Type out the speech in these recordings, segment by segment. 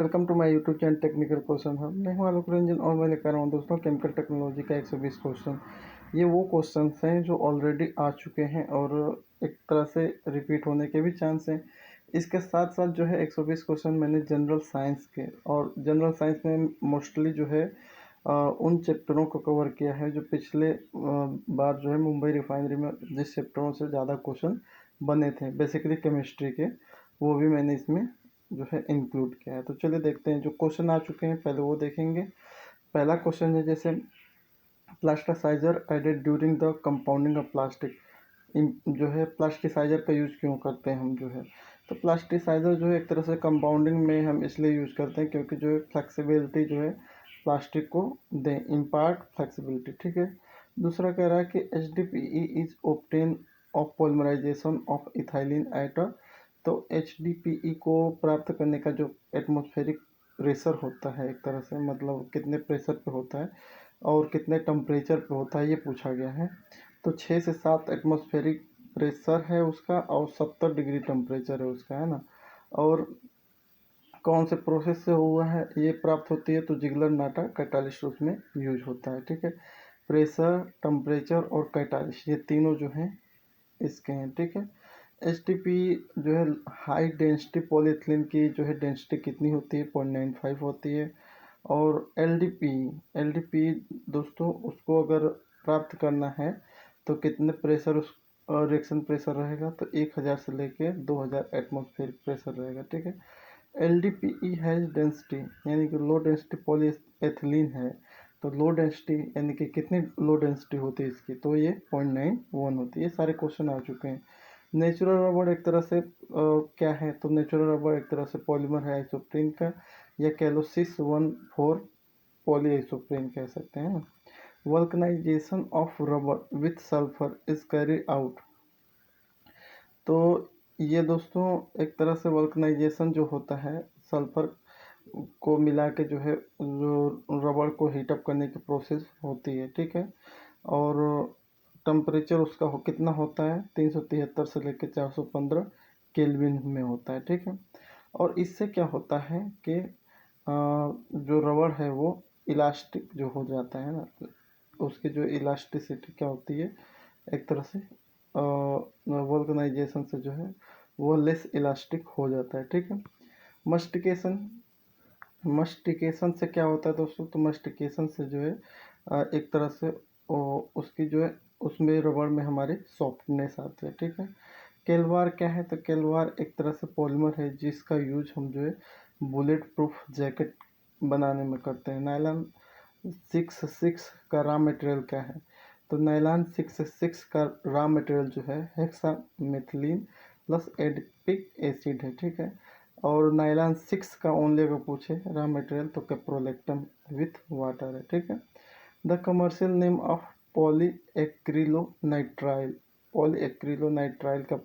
Welcome to my YouTube channel technical question hub. मैं हूं आलोक रंजन और मैं लेकर आया हूं दोस्तों केमिकल टेक्नोलॉजी का 120 क्वेश्चन। ये वो क्वेश्चंस हैं जो ऑलरेडी आ चुके हैं और एक तरह से रिपीट होने के भी चांस हैं। इसके साथ साथ जो है 120 क्वेश्चन मैंने जनरल साइंस के, और जनरल साइंस में मोस्टली जो है उन चैप्टरों को कवर किया है जो पिछले बार जो है मुंबई रिफाइनरी में जिस चैप्टरों से ज़्यादा क्वेश्चन बने थे, बेसिकली केमिस्ट्री के, वो भी मैंने इसमें जो है इंक्लूड किया है। तो चलिए देखते हैं जो क्वेश्चन आ चुके हैं, पहले वो देखेंगे। पहला क्वेश्चन है जैसे plasticizer added during the compounding of plastic. जो है प्लास्टिसाइजर का यूज़ क्यों करते हैं हम जो है, तो प्लास्टिसाइजर जो है एक तरह से कंपाउंडिंग में हम इसलिए यूज़ करते हैं क्योंकि जो है फ्लेक्सिबिलिटी जो है प्लास्टिक को दें, इम्पार्ट फ्लेक्सिबिलिटी। ठीक है। दूसरा कह रहा है कि H D P E is obtain of polymerization of ethylene at. तो एच डी पी ई को प्राप्त करने का जो एटमॉस्फेरिक प्रेशर होता है, एक तरह से मतलब कितने प्रेशर पे होता है और कितने टेम्परेचर पे होता है, ये पूछा गया है। तो 6 से 7 एटमॉस्फेरिक प्रेशर है उसका और 70 डिग्री टेम्परेचर है उसका, है ना। और कौन से प्रोसेस से हुआ है ये प्राप्त होती है, तो जिगलर नाटा कैटालिस्ट उसमें यूज होता है। ठीक है। प्रेशर, टेम्परेचर और कैटालिस्ट ये तीनों जो हैं इसके हैं। ठीक है। एच टी पी जो है हाई डेंसिटी पॉलीएथिलीन की जो है डेंसिटी कितनी होती है, 0.95 होती है। और एल डी पी दोस्तों उसको अगर प्राप्त करना है तो कितने प्रेशर उस रिएक्शन प्रेशर रहेगा, तो 1000 से लेके 2000 एटमॉस्फेरिक प्रेशर रहेगा। ठीक है। L D P E has density यानी कि लो डेंसिटी पॉलीएथिलीन है, तो लो डेंसिटी यानी कि कितनी लो डेंसिटी होती है इसकी, तो ये 0.91 होती है। ये सारे क्वेश्चन आ चुके हैं। नेचुरल रबड़ एक तरह से क्या है, तो नेचुरल रबड़ एक तरह से पॉलीमर है आइसोप्रीन का, या कह लो सिस 1,4 पॉली आइसोप्रीन कह सकते हैं। Vulcanization of rubber with sulphur is carry out. तो ये दोस्तों एक तरह से वल्कनाइजेशन जो होता है सल्फर को मिला के जो है जो रबड़ को हीटअप करने की प्रोसेस होती है। ठीक है। और टेम्परेचर उसका कितना होता है, 373 से लेकर 415 केल्विन में होता है। ठीक है। और इससे क्या होता है कि जो रबड़ है वो इलास्टिक जो हो जाता है ना, उसकी जो इलास्टिसिटी क्या होती है, एक तरह से वल्कनाइजेशन से जो है वो लेस इलास्टिक हो जाता है। ठीक है। मस्टिकेशन मस्टिकेशन से क्या होता है दोस्तों, तो मस्टिकेशन से जो है एक तरह से उसकी जो है उसमें रबड़ में हमारे सॉफ्टनेस आती है। ठीक है। केलवार क्या है, तो केलवार एक तरह से पॉलीमर है जिसका यूज हम जो है बुलेट प्रूफ जैकेट बनाने में करते हैं। नायलॉन 6 का रॉ मटेरियल क्या है, तो नायलॉन 6 का रॉ मटेरियल जो है हेक्सामेथिलीन प्लस एडिपिक एसिड है। ठीक है। और नायलॉन 6 का ओनली अगर पूछे रॉ मटेरियल तो कैप्रोलेक्टम विथ वाटर है। ठीक है। The commercial name of polyacrylonitrile. Polyacrylonitrile का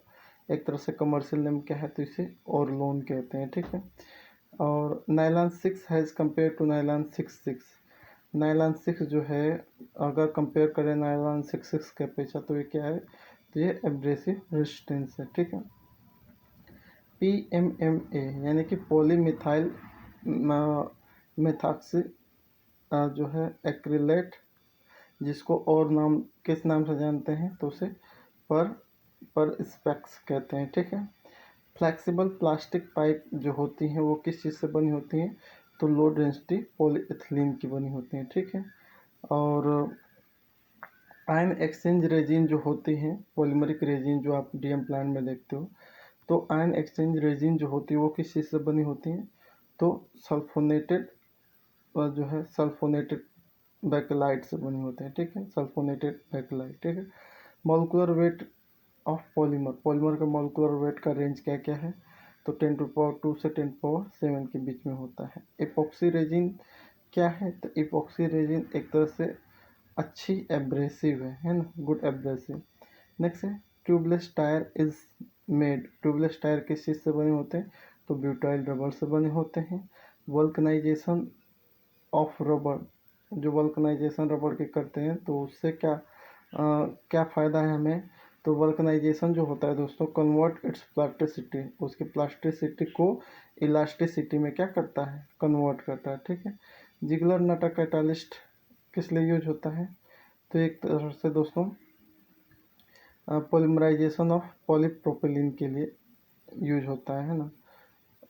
एक तरह से कमर्शियल नेम क्या है, तो इसे ओरलोन कहते हैं। ठीक है। और nylon 6 has compare to nylon 6 nylon 6 जो है अगर कंपेयर करें नायलॉन 6 के अपेक्षा, तो ये क्या है, तो ये एब्रेसिव रेजिस्टेंस है। ठीक है। पी एम एम ए यानी कि पॉलीमिथाइल मेथॉक्सी जो है एक्रिलेट, जिसको और नाम किस नाम से जानते हैं, तो उसे पर पर स्पेक्स कहते हैं। ठीक है। फ्लेक्सिबल प्लास्टिक पाइप जो होती हैं वो किस चीज़ से बनी होती हैं, तो लो डेंसिटी पॉलीएथिलीन की बनी होती हैं। ठीक है। और आयन एक्सचेंज रेजिन जो होती हैं, पॉलीमरिक रेजिन जो आप डीएम प्लांट में देखते हो, तो आयन एक्सचेंज रेजिन जो होती है वो किस चीज़ से बनी होती हैं, तो सल्फोनेटेड जो है सल्फोनेटेड बैकेलाइट से बनी होते हैं। ठीक है। Sulphonated bakelite. ठीक है। मॉलिक्यूलर वेट ऑफ पॉलीमर का मॉलिक्यूलर वेट का रेंज क्या क्या है, तो 10⁻² से 10⁻7 के बीच में होता है। एपॉक्सी रेजिन क्या है, तो एपॉक्सी रेजिन एक तरह से अच्छी एब्रेसिव है ना, गुड एब्रेसिव। नेक्स्ट है tubeless tyre is made. Tubeless tyre किस चीज़ से बने होते हैं, तो ब्यूटाइल रबर से बने होते हैं। वल्कनाइजेशन ऑफ रबर, जो वल्कनाइजेशन रबर के करते हैं तो उससे क्या फ़ायदा है हमें, तो वल्कनाइजेशन जो होता है दोस्तों कन्वर्ट इट्स प्लास्टिसिटी, उसकी प्लास्टिसिटी को इलास्टिसिटी में क्या करता है, कन्वर्ट करता है। ठीक है। जिगलर नाटा कैटालिस्ट किस लिए यूज होता है, तो एक तरह से दोस्तों पॉलीमराइजेशन ऑफ पॉलीप्रोपिलीन के लिए यूज होता है ना।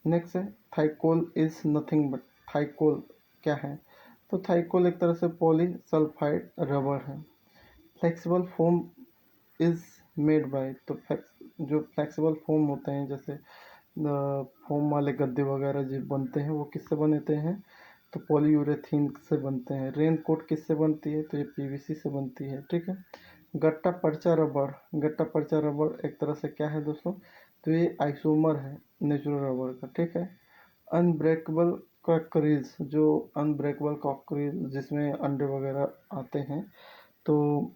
नेक्स्ट है थाइकोल इज नथिंग बट, थाइकोल क्या है, तो थाइकोल एक तरह से पॉलीसल्फाइड रबर है। Flexible foam is made by, तो जो फ्लेक्सिबल फोम होते हैं जैसे फोम वाले गद्दे वगैरह जो बनते हैं वो किससे बनते हैं, तो पॉलीयूरेथीन से बनते हैं। रेन कोट किससे बनती है, तो ये पीवीसी से बनती है। ठीक है। गट्टा पर्चा रबर, गट्टा पर्चा रबर एक तरह से क्या है दोस्तों, तो ये आइसोमर है नेचुरल रबर का। ठीक है। अनब्रेकेबल कॉकरीज, जो अनब्रेकेबल कॉकरीज जिसमें अंडे वगैरह आते हैं, तो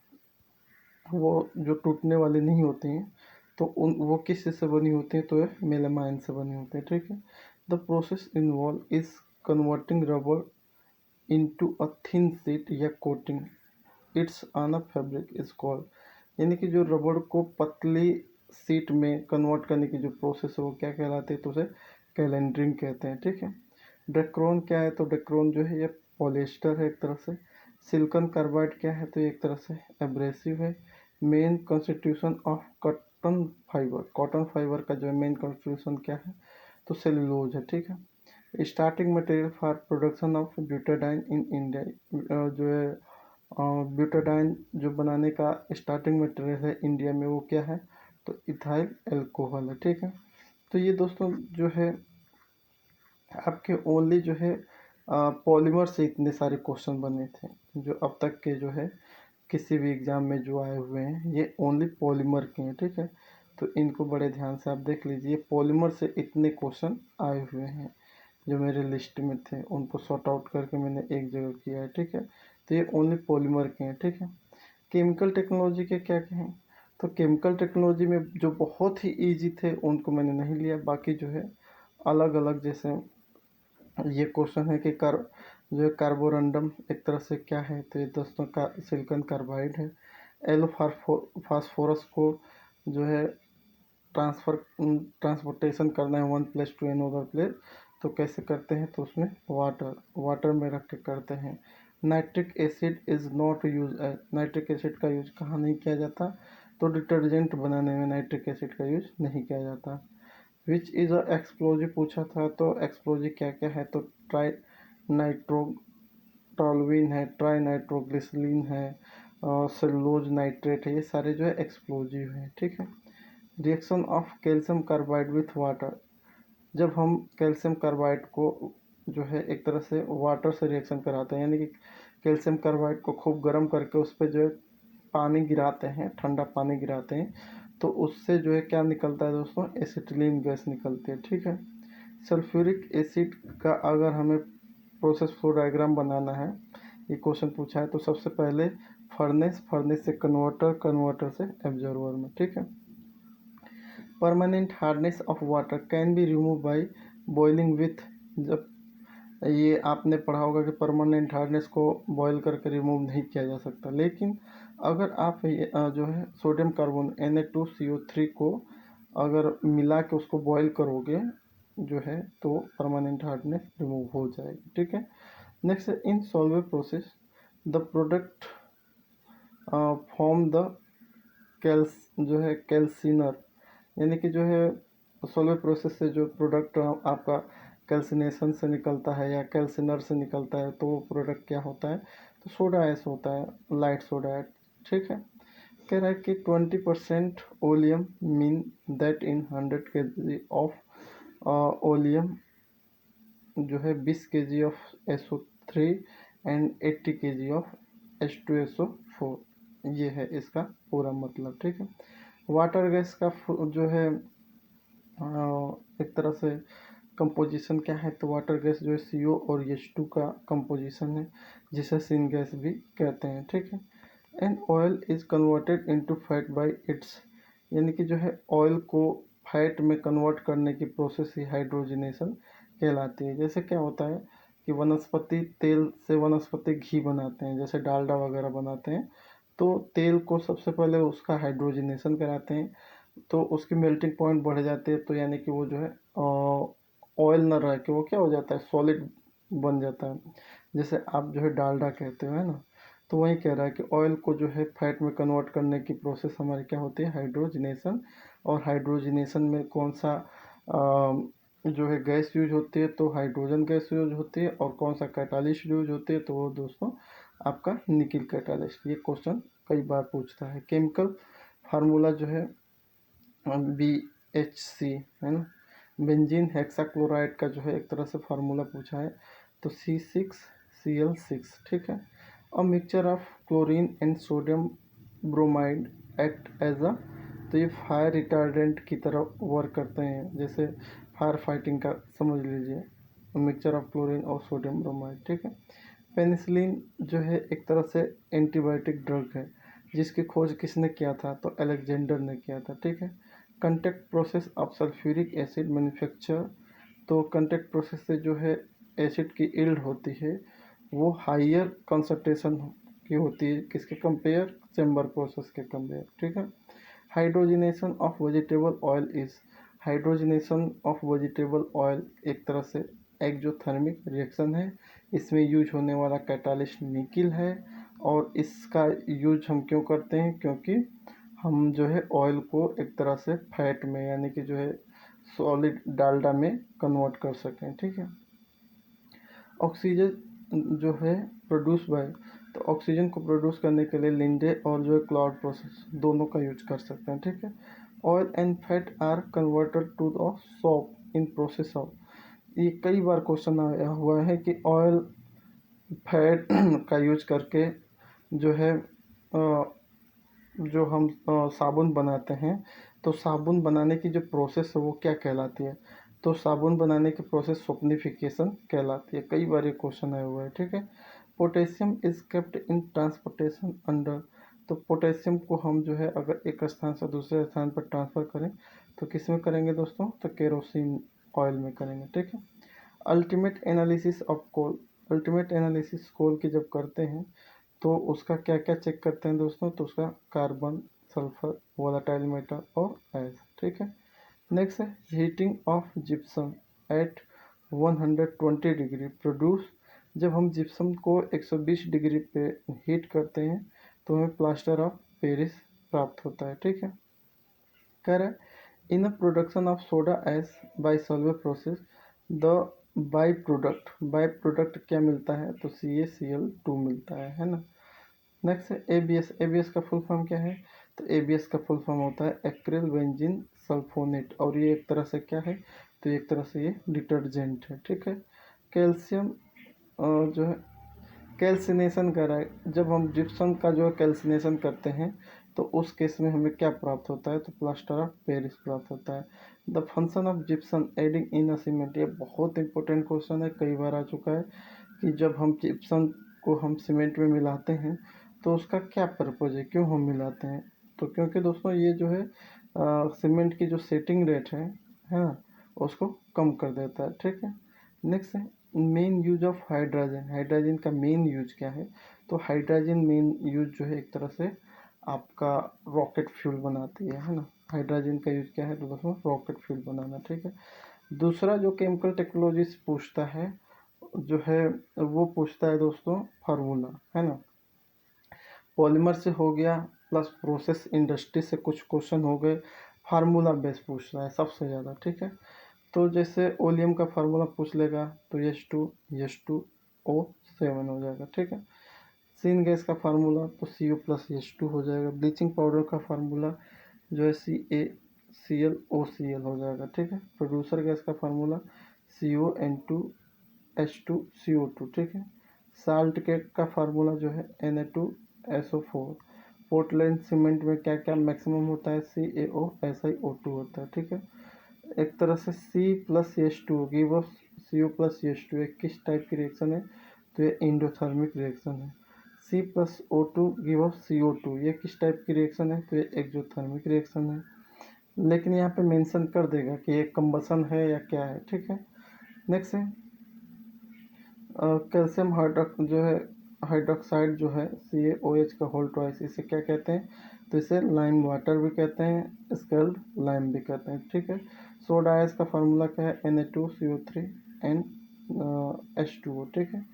वो जो टूटने वाली नहीं होती हैं, तो उन वो किस चीज़ से बनी होती हैं, तो ये मेलामाइन से बनी होती है। ठीक है। The process involve is converting rubber into a thin sheet या coating its on a fabric is called, यानी कि जो रबड़ को पतली शीट में कन्वर्ट करने की जो प्रोसेस है वो क्या कहलाती है, तो उसे कैलेंडरिंग कहते हैं। ठीक है। डेक्रोन क्या है, तो डेक्रोन जो है ये पॉलिएस्टर है एक तरह से। सिलिकॉन कार्बाइड क्या है, तो ये एक तरह से एब्रेसिव है। Main constitution of cotton fibre, cotton fibre का जो है मेन कॉन्स्टिट्यूशन क्या है, तो सेलुलोज है। ठीक है। Starting material for production of butadiene in India, जो है ब्यूटाडाइन जो बनाने का स्टार्टिंग मटेरियल है इंडिया में वो क्या है, तो इथाइल एल्कोहल है। ठीक है। तो ये दोस्तों जो है आपके ओनली जो है पॉलीमर से इतने सारे क्वेश्चन बने थे जो अब तक के जो है किसी भी एग्ज़ाम में जो आए हुए हैं, ये ओनली पॉलीमर के हैं। ठीक है। तो इनको बड़े ध्यान से आप देख लीजिए, पॉलीमर से इतने क्वेश्चन आए हुए हैं जो मेरे लिस्ट में थे, उनको सॉर्ट आउट करके मैंने एक जगह किया है। ठीक है। तो ये ओनली पॉलीमर के हैं। ठीक है। केमिकल टेक्नोलॉजी के क्या कहें, तो केमिकल टेक्नोलॉजी में जो बहुत ही इजी थे उनको मैंने नहीं लिया, बाकी जो है अलग अलग, जैसे ये क्वेश्चन है कि जो है कार्बोरंडम एक तरह से क्या है, तो ये दोस्तों का सिलिकॉन कार्बाइड है। एलो फास्फोरस को जो है ट्रांसपोर्टेशन करना है one place to another place, तो कैसे करते हैं, तो उसमें वाटर में रख के करते हैं। Nitric acid is not use, nitric acid का यूज कहाँ नहीं किया जाता, तो डिटर्जेंट बनाने में नाइट्रिक एसिड का यूज नहीं किया जाता। विच इज़ अ एक्सप्लोजिव पूछा था, तो एक्सप्लोजिव क्या क्या है, तो ट्राई नाइट्रोटॉलविन है, ट्राई नाइट्रोग्लिसरीन है, सेलुलोज नाइट्रेट है, ये सारे जो है एक्सप्लोजिव हैं। ठीक है। Reaction of calcium carbide with water, जब हम कैल्शियम कार्बाइड को जो है एक तरह से वाटर से रिएक्शन कराते हैं, यानी कि कैल्शियम कार्बाइड को खूब गर्म करके उस पर जो है पानी गिराते हैं, ठंडा पानी गिराते हैं, तो उससे जो है क्या निकलता है दोस्तों, एसिटिलीन गैस निकलती है। ठीक है। सल्फ्यूरिक एसिड का अगर हमें प्रोसेस फ्लो डायग्राम बनाना है, ये क्वेश्चन पूछा है, तो सबसे पहले फर्नेस से कन्वर्टर से एब्जॉर्वर में। ठीक है। Permanent hardness of water can be remove by boiling with, जब ये आपने पढ़ा होगा कि परमानेंट हार्डनेस को बॉयल करके रिमूव नहीं किया जा सकता, लेकिन अगर आप जो है सोडियम कार्बोन Na2CO3 को अगर मिला के उसको बॉयल करोगे जो है, तो परमानेंट हार्डनेस रिमूव हो जाएगी। ठीक है। Next in Solvay process the product form the calc जो है कैल्सिनर, यानी कि जो है सोलर प्रोसेस से जो प्रोडक्ट आपका कैल्सिनेशन से निकलता है या कैल्सिनर से निकलता है, तो वो प्रोडक्ट क्या होता है, तो सोडा ऐस होता है, लाइट सोडा है। ठीक है। कह रहा है कि 20% oleum mean that in 100 kg of oleum जो है 20 kg of SO3 and 80 kg of H2SO4, ये है इसका पूरा मतलब। ठीक है। वाटर गैस का जो है एक तरह से कंपोजिशन क्या है, तो वाटर गैस जो है CO और H2 का कंपोजिशन है, जिसे सिन गैस भी कहते हैं। ठीक है। And oil is converted into fat bye it's, यानी कि जो है ऑयल को फैट में कन्वर्ट करने की प्रोसेस ही हाइड्रोजनेशन कहलाती है। जैसे क्या होता है कि वनस्पति तेल से वनस्पति घी बनाते हैं, जैसे डालडा वगैरह बनाते हैं, तो तेल को सबसे पहले उसका हाइड्रोजनेशन कराते हैं, तो उसकी मेल्टिंग पॉइंट बढ़ जाती है, तो यानी कि वो जो है ऑयल ना रह के वो क्या हो जाता है, सॉलिड बन जाता है। जैसे आप जो है डालडा कहते हो, है ना, तो वही कह रहा है कि ऑयल को जो है फैट में कन्वर्ट करने की प्रोसेस हमारी क्या होती है, हाइड्रोजनेशन। और हाइड्रोजनेशन में कौन सा जो है गैस यूज होती है, तो हाइड्रोजन गैस यूज होती है। और कौन सा कैटालिस्ट यूज होती है, तो वो दोस्तों आपका निकिल कैटालिस्ट। ये क्वेश्चन कई बार पूछता है। केमिकल फार्मूला जो है BHC, है ना, बेंजीन हेक्साक्लोराइड का जो है एक तरह से फार्मूला पूछा है, तो C6Cl6, ठीक है। A mixture of chlorine and sodium bromide act as a, तो ये फायर रिटार्डेंट की तरह वर्क करते हैं, जैसे फायर फाइटिंग का समझ लीजिए, मिक्सचर ऑफ क्लोरीन और सोडियम ब्रोमाइड, ठीक है। पेनिसिलिन जो है एक तरह से एंटीबायोटिक ड्रग है, जिसकी खोज किसने किया था, तो अलेक्जेंडर ने किया था, ठीक है। Contact process of sulphuric acid manufacture, तो कंटेक्ट प्रोसेस से जो है एसिड की यील्ड होती है वो हाइयर कंसंट्रेशन की होती है, किसके कंपेयर, चैम्बर प्रोसेस के कंपेयर, ठीक है। Hydrogenation of vegetable oil is, hydrogenation of vegetable oil एक तरह से एक्जोथर्मिक रिएक्शन है। इसमें यूज होने वाला कैटालिस्ट निकिल है। और इसका यूज हम क्यों करते हैं, क्योंकि हम जो है ऑयल को एक तरह से फैट में यानी कि जो है सॉलिड डालडा में कन्वर्ट कर सकें, ठीक है। ऑक्सीजन जो है प्रोड्यूस बाय, तो ऑक्सीजन को प्रोड्यूस करने के लिए लिंडे और जो है क्लाउड प्रोसेस दोनों का यूज कर सकते हैं, ठीक है। Oil and fat are converted to the soap in process of, ये कई बार क्वेश्चन आया हुआ है कि ऑयल फैट का यूज करके जो है जो हम साबुन बनाते हैं, तो साबुन बनाने की जो प्रोसेस है वो क्या कहलाती है, तो साबुन बनाने की प्रोसेस सोपनीफिकेशन कहलाती है। कई बार ये क्वेश्चन आया हुआ है, ठीक है। Potassium is kept in transportation under, तो पोटेशियम को हम जो है अगर एक स्थान से दूसरे स्थान पर ट्रांसफ़र करें तो किस में करेंगे दोस्तों, तो केरोसिन ऑयल में करेंगे, ठीक है। Ultimate analysis of coal, ultimate analysis coal की जब करते हैं तो उसका क्या क्या चेक करते हैं दोस्तों, तो उसका कार्बन, सल्फर, वोलेटाइल मेटर और एस, ठीक है। नेक्स्ट है heating of gypsum at 120 degree produce, जब हम जिप्सम को 120 डिग्री पे हीट करते हैं तो हमें प्लास्टर ऑफ पेरिस प्राप्त होता है, ठीक है। कह रहा है in the production of soda S by Solvay process the by product क्या मिलता है, तो CaCl2 मिलता है ना। नेक्स्ट है एबीएस, एबीएस का फुल फॉर्म क्या है, तो एबीएस का फुल फॉर्म होता है एक्रिल बेंजीन सल्फोनेट, और ये एक तरह से क्या है, तो एक तरह से ये डिटर्जेंट है, ठीक है। कैल्शियम जो है कैल्सिनेशन कर रहा है, जब हम जिप्सम का जो है कैल्सिनेशन करते हैं तो उस केस में हमें क्या प्राप्त होता है, तो प्लास्टर ऑफ पेरिस प्राप्त होता है। The function of gypsum adding in a cement, ये बहुत इंपॉर्टेंट क्वेश्चन है, कई बार आ चुका है कि जब हम जिप्सम को हम सीमेंट में मिलाते हैं तो उसका क्या पर्पज़ है, क्यों हम मिलाते हैं, तो क्योंकि दोस्तों ये जो है सीमेंट की जो सेटिंग रेट है ना, उसको कम कर देता है, ठीक है। नेक्स्ट है main use of hydrogen, hydrogen का मेन यूज क्या है, तो हाइड्रोजन मेन यूज जो है एक तरह से आपका रॉकेट फ्यूल बनाती है ना। हाइड्रोजन का यूज क्या है, तो दोस्तों रॉकेट फ्यूल बनाना, ठीक है। दूसरा जो केमिकल टेक्नोलॉजी पूछता है जो है वो पूछता है दोस्तों फार्मूला, है ना। पॉलीमर से हो गया, प्लस प्रोसेस इंडस्ट्री से कुछ क्वेश्चन हो गए, फार्मूला बेस पूछ रहा है सबसे ज़्यादा, ठीक है। तो जैसे ओलियम का फार्मूला पूछ लेगा तो H2O7 हो जाएगा, ठीक है। सीन गैस का फार्मूला तो CO+H2 हो जाएगा। ब्लीचिंग पाउडर का फार्मूला जो है CaClOCl हो जाएगा, ठीक है। प्रोड्यूसर गैस का फार्मूला CON2H2CO2, ठीक है। साल्ट के का फार्मूला जो है Na2SO4। पोर्टलैंड सीमेंट में क्या क्या मैक्सिमम होता है, CaOSiO2 होता है, ठीक है। एक तरह से C+H2 गिव ऑफ CO+H2 एक किस टाइप की रिएक्शन है, तो ये एंडोथर्मिक रिएक्शन है। C+O2 गिव ऑफ CO2 ये किस टाइप की रिएक्शन है, तो ये एक्सोथर्मिक रिएक्शन है। लेकिन यहाँ पे मेंशन कर देगा कि ये कंबसन है या क्या है, ठीक है। नेक्स्ट है कैल्शियम हाइड्रोक जो है हाइड्रोक्साइड जो है CaOH का होल ट्वाइस, इसे क्या कहते हैं, तो इसे लाइम वाटर भी कहते हैं, स्केल्ड लाइम भी कहते हैं, ठीक है। सोडा ऐश का फार्मूला क्या है, Na2CO3 एंड H2O, ठीक है।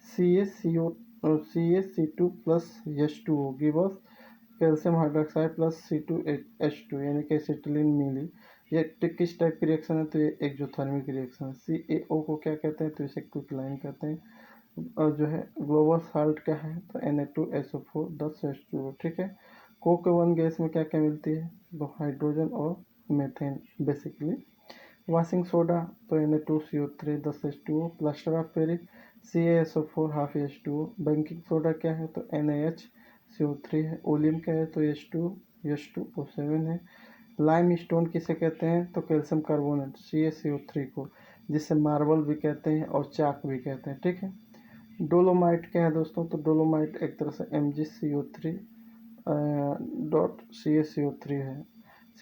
CaC2 plus H2O give us calcium hydroxide plus C2H2 यानी कि एसिटिलीन मिली। ये किस टाइप की रिएक्शन है, तो ये एक्सोथर्मिक रिएक्शन है। CaO को क्या कहते हैं, तो इसे क्विकलाइन कहते हैं। और जो है ग्लोबल साल्ट क्या है, तो Na2SO4 10H2O, ठीक है। कोक वन गैस में क्या क्या मिलती है, तो हाइड्रोजन और मीथेन बेसिकली। वॉशिंग सोडा तो Na2CO3 10H2O, plaster of Paris CaSO4 half H2O। Baking soda क्या है, तो NaHCO3 है। ओलियम क्या है, तो H2O7 है। लाइम स्टोन किसे कहते हैं, तो कैल्शियम कार्बोनेट CaCO3 को, जिसे मार्बल भी कहते हैं और चाक भी कहते हैं, ठीक है। डोलोमाइट क्या है दोस्तों, तो डोलोमाइट एक तरह से MgCO3 डॉट CaCO3 है।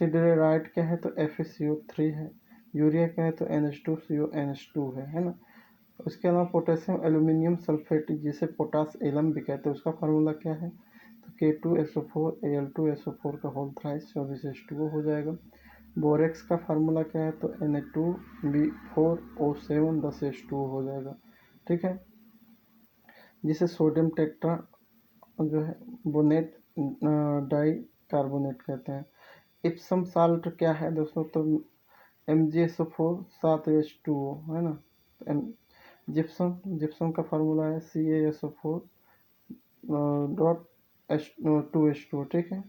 सिडरेराइट क्या है, तो FeCO3 है। यूरिया क्या है, तो NH2CONH2 है ना। उसके अलावा पोटेशियम एल्यूमिनियम सल्फेट जिसे पोटास एलम भी कहते हैं, उसका फार्मूला क्या है, तो K2SO4 Al2SO4 का होल थ्राइस 24H2O हो जाएगा। बोरेक्स का फार्मूला क्या है, तो Na2B4O7 10H2O हो जाएगा, ठीक है। जिसे सोडियम टेट्रा जो है बोनेट डाई कार्बोनेट कहते हैं। इप्सम साल्ट क्या है दोस्तों, तो MgSO4 7H2O है ना। जिप्सम जिप्सम का फार्मूला है CaSO4 डॉट H2H2, ठीक है।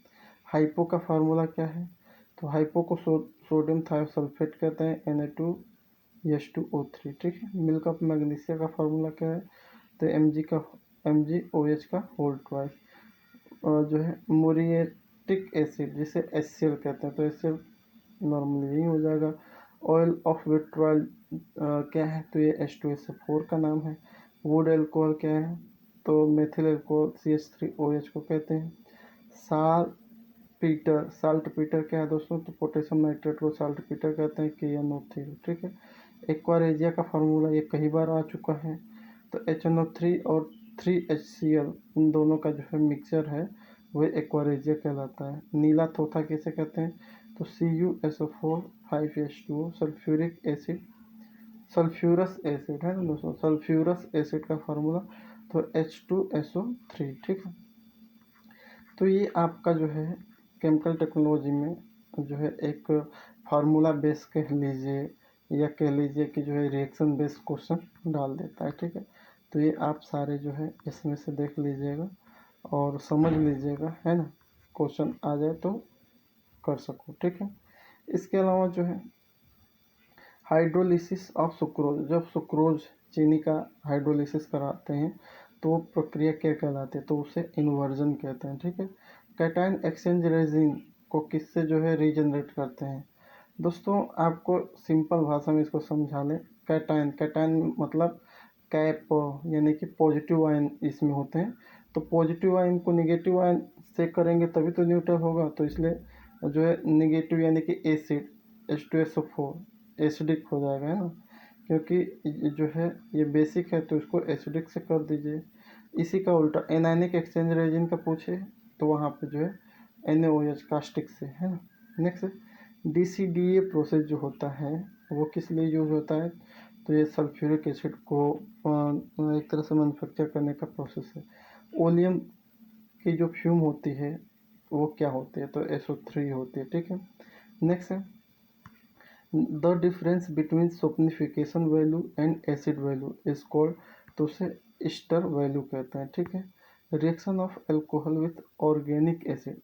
हाइपो का फार्मूला क्या है, तो हाइपो को सोडियम थायोसल्फेट कहते हैं Na2H2O3, ठीक है। मिल्क ऑफ मैग्नीशिया का फार्मूला क्या है, तो MgOH का होल ट्वाइस। और जो है मुरिएटिक एसिड जिसे HCl कहते हैं, तो HCl नॉर्मली यही हो जाएगा। ऑयल ऑफ विट्रॉयल क्या है, तो ये H2SO4 का नाम है। वुड एल्कोहल क्या है, तो मेथिल एल्कोहल CH3OH को कहते हैं। साल्ट पीटर क्या है दोस्तों, तो पोटेशियम नाइट्रेट को साल्ट पीटर कहते हैं KNO3, ठीक है। एक्वारेजिया का फार्मूला ये कई बार आ चुका है, तो HNO3 और 3HCl इन दोनों का जो है मिक्सचर है वह एक्वारेजिया कहलाता है। नीला तोता किसे कहते हैं, तो CuSO4 5H2O। Sulphuric acid sulphurous acid है ना दोस्तों, सल्फ्यूरस एसिड का फार्मूला तो H2SO3, ठीक है। तो ये आपका जो है केमिकल टेक्नोलॉजी में जो है एक फार्मूला बेस कह लीजिए या कह लीजिए कि जो है रिएक्शन बेस क्वेश्चन डाल देता है, ठीक है। तो ये आप सारे जो है इसमें से देख लीजिएगा और समझ लीजिएगा, है ना। क्वेश्चन आ जाए तो कर सको, ठीक है। इसके अलावा जो है हाइड्रोलिसिस ऑफ सुक्रोज, जब सुक्रोज चीनी का हाइड्रोलिसिस कराते हैं तो वो प्रक्रिया क्या कहलाती है, तो उसे इन्वर्जन कहते हैं, ठीक है। कैटायन एक्सचेंज रेजिन को किससे जो है रीजनरेट करते हैं दोस्तों, आपको सिंपल भाषा में इसको समझा लें। कैटायन मतलब कैप यानी कि पॉजिटिव आयन इसमें होते हैं, तो पॉजिटिव आयन को निगेटिव आयन से करेंगे तभी तो न्यूट्रल होगा, तो इसलिए जो है निगेटिव यानी कि एसिड H2SO4 एसिडिक हो जाएगा, है ना। क्योंकि जो है ये बेसिक है तो इसको एसिडिक से कर दीजिए। इसी का उल्टा एनायनिक एक्सचेंज रेजिन का पूछे तो वहाँ पे जो है NaOH कास्टिक से, है ना। नेक्स्ट DCDA प्रोसेस जो होता है वो किस लिए यूज होता है, तो ये सल्फ्यूरिक एसिड को एक तरह से मैन्युफैक्चर करने का प्रोसेस है। ओलियम की जो फ्यूम होती है वो क्या होती है, तो SO3 होती है, ठीक है। नेक्स्ट है the difference between saponification value and acid value is called, तो उसे स्टर वैल्यू कहते हैं, ठीक है। Reaction of alcohol with organic acid,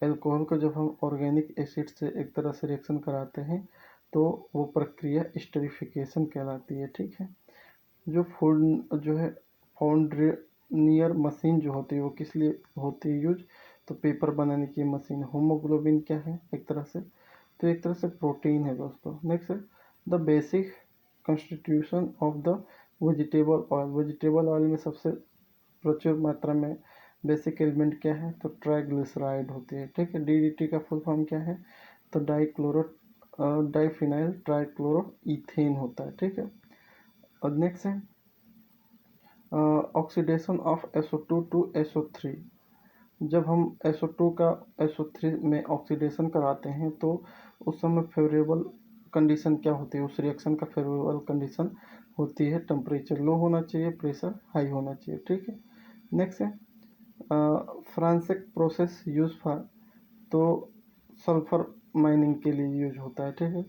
alcohol को जब हम ऑर्गेनिक एसिड से एक तरह से रिएक्शन कराते हैं तो वो प्रक्रिया स्टरीफिकेशन कहलाती है, ठीक है। जो फूड जो है फाउंड्रियर मशीन जो होती है वो किस लिए होती है यूज, तो पेपर बनाने की मशीन। होमोग्लोबिन क्या है, एक तरह से तो एक तरह से प्रोटीन है दोस्तों। नेक्स्ट है the basic constitution of the vegetable oil, vegetable oil में सबसे प्रचुर मात्रा में बेसिक एलिमेंट क्या है, तो ट्राइग्लिसराइड होती है, ठीक है। DDT का फुल फॉर्म क्या है, तो डाइफिनाइल ट्राइक्लोरो इथेन होता है, ठीक है। और नेक्स्ट है oxidation of SO2 to SO3, जब हम SO2 का SO3 में ऑक्सीडेशन कराते हैं तो उस समय फेवरेबल कंडीशन क्या होती है, उस रिएक्शन का फेवरेबल कंडीशन होती है टेम्परेचर लो होना चाहिए, प्रेशर हाई होना चाहिए। ठीक है। नेक्स्ट है फ्रांसिक प्रोसेस यूज फॉर, तो सल्फर माइनिंग के लिए यूज होता है। ठीक है।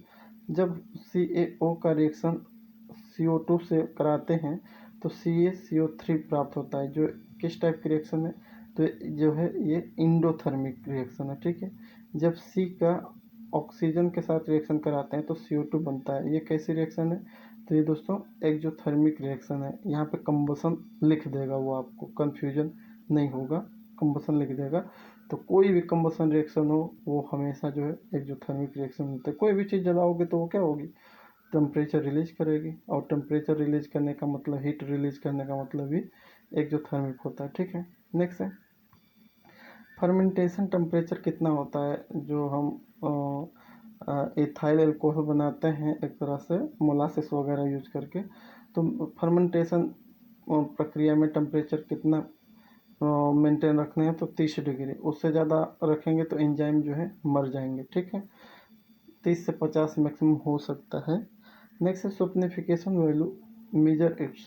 जब CaO का रिएक्शन CO2 से कराते हैं तो CaCO3 प्राप्त होता है, जो किस टाइप की रिएक्शन है, तो जो है ये इंडोथर्मिक रिएक्शन है। ठीक है। जब C का ऑक्सीजन के साथ रिएक्शन कराते हैं तो CO2 बनता है। ये कैसी रिएक्शन है, तो ये दोस्तों एक्जोथर्मिक रिएक्शन है। यहाँ पे कंबसन लिख देगा वो, आपको कन्फ्यूजन नहीं होगा, कंबसन लिख देगा। तो कोई भी कंबसन रिएक्शन हो वो हमेशा जो है एक्जोथर्मिक रिएक्शन होता है। कोई भी चीज़ जलाओगे तो वो क्या होगी, टेम्परेचर रिलीज करेगी, और टेम्परेचर रिलीज करने का मतलब, हीट रिलीज करने का मतलब भी एक्जोथर्मिक होता है। ठीक है। नेक्स्ट है फर्मेंटेशन टेम्परेचर कितना होता है, जो हम एथाइल अल्कोहल बनाते हैं एक तरह से मोलासिस वगैरह यूज करके, तो फर्मेंटेशन प्रक्रिया में टेम्परेचर कितना मेंटेन रखने हैं, तो 30 डिग्री। उससे ज़्यादा रखेंगे तो एंजाइम जो है मर जाएंगे। ठीक है। 30 से 50 मैक्सिमम हो सकता है। नेक्स्ट है सुपनिफिकेशन वैल्यू मेजर इट्स,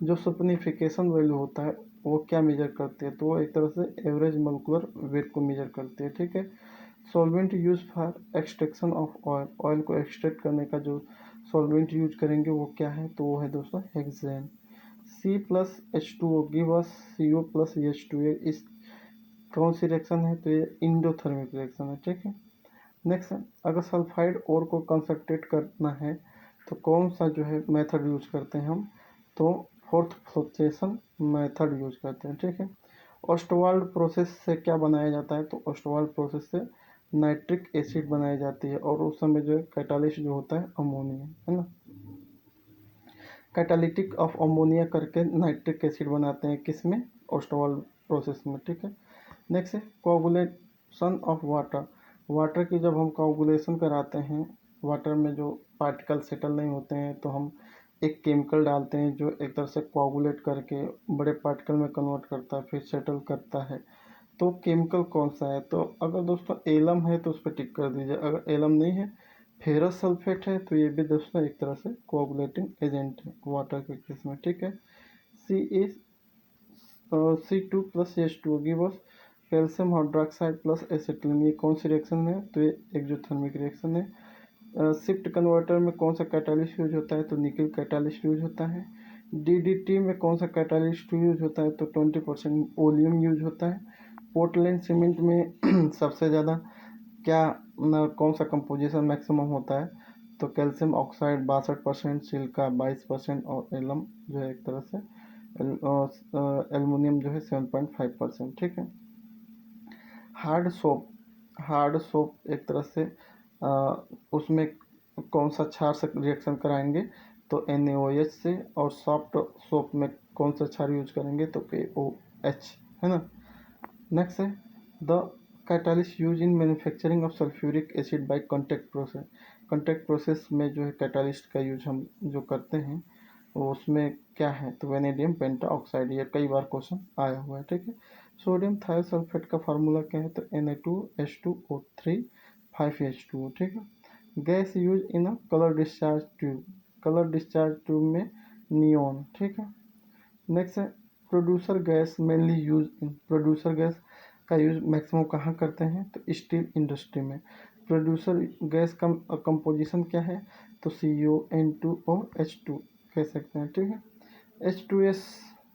जो सुपनिफिकेशन वैल्यू होता है वो क्या मेजर करती है, तो वो एक तरह से एवरेज मोलिकुलर वेट को मेजर करती है। ठीक है। Solvent use for extraction of oil, oil को एक्सट्रैक्ट करने का जो सॉल्वेंट यूज करेंगे वो क्या है, तो वो है दोस्तों hexane. C+H2O give us CO plus H2A, इस कौन सी रिएक्शन है, तो ये इंडोथर्मिक रिएक्शन है। ठीक है। नेक्स्ट है अगर सल्फाइड ओर को कंसंट्रेट करना है तो कौन सा जो है मेथड यूज करते हैं हम, तो फोर्थ फ्लोटेशन मेथड यूज करते हैं। ठीक है। ओस्टवाल्ड प्रोसेस से क्या बनाया जाता है, तो ओस्टवाल्ड प्रोसेस से नाइट्रिक एसिड बनाई जाती है, और उस समय जो है कैटालिस्ट जो होता है अमोनिया, है ना। कैटालिटिक ऑफ अमोनिया करके नाइट्रिक एसिड बनाते हैं, किस में, ओस्टवाल्ड प्रोसेस में। ठीक है। नेक्स्ट है कोगुलेशन ऑफ वाटर, वाटर की जब हम कोगुलेशन कराते हैं, वाटर में जो पार्टिकल सेटल नहीं होते हैं तो हम एक केमिकल डालते हैं जो एक तरह से कोगुलेट करके बड़े पार्टिकल में कन्वर्ट करता है, फिर सेटल करता है। तो केमिकल कौन सा है, तो अगर दोस्तों एलम है तो उस पर टिक कर दीजिए, अगर एलम नहीं है, फेरस सल्फेट है, तो ये भी दोस्तों एक तरह से कोगुलेटिंग एजेंट है वाटर के केस में। ठीक है। C2+H2O give us calcium hydroxide plus acetylene, ये कौन सी रिएक्शन है, तो ये एक्सोथर्मिक रिएक्शन है। शिफ्ट कन्वर्टर में कौन सा कैटालिस्ट यूज होता है, तो निकल कैटालिस्ट यूज होता है। DDT में कौन सा कैटालिस्ट यूज होता है, तो 20% ओलियम यूज होता है। पोर्टलैंड सीमेंट में सबसे ज़्यादा क्या कौन सा कंपोजिशन मैक्सिमम होता है, तो कैल्शियम ऑक्साइड 62%, सिलिका 22%, और एलम जो है एक तरह से एल्युमिनियम जो है 7.5%। ठीक है। हार्ड सोप, हार्ड सोप एक तरह से उसमें कौन सा क्षार से रिएक्शन कराएंगे, तो NaOH से, और सॉफ्ट सोप में कौन सा क्षार यूज करेंगे, तो KOH, है ना। नेक्स्ट है the catalyst use in manufacturing of sulphuric acid by contact process, contact process में जो है कैटालिस्ट का यूज हम जो करते हैं वो उसमें क्या है, तो वेनेडियम पेंटा ऑक्साइड, ये कई बार क्वेश्चन आया हुआ है। ठीक है। सोडियम थायोसल्फेट का फार्मूला क्या है, तो Na2H2O3 5H2O। ठीक है। Gas use in a colour discharge tube, colour discharge tube में नियॉन। ठीक है। नेक्स्ट है producer gas mainly use in, producer gas का यूज मैक्सिमम कहाँ करते हैं, तो स्टील इंडस्ट्री में। प्रोड्यूसर गैस का कंपोजिशन क्या है, तो CON2OH2 कह सकते हैं। ठीक है। H2S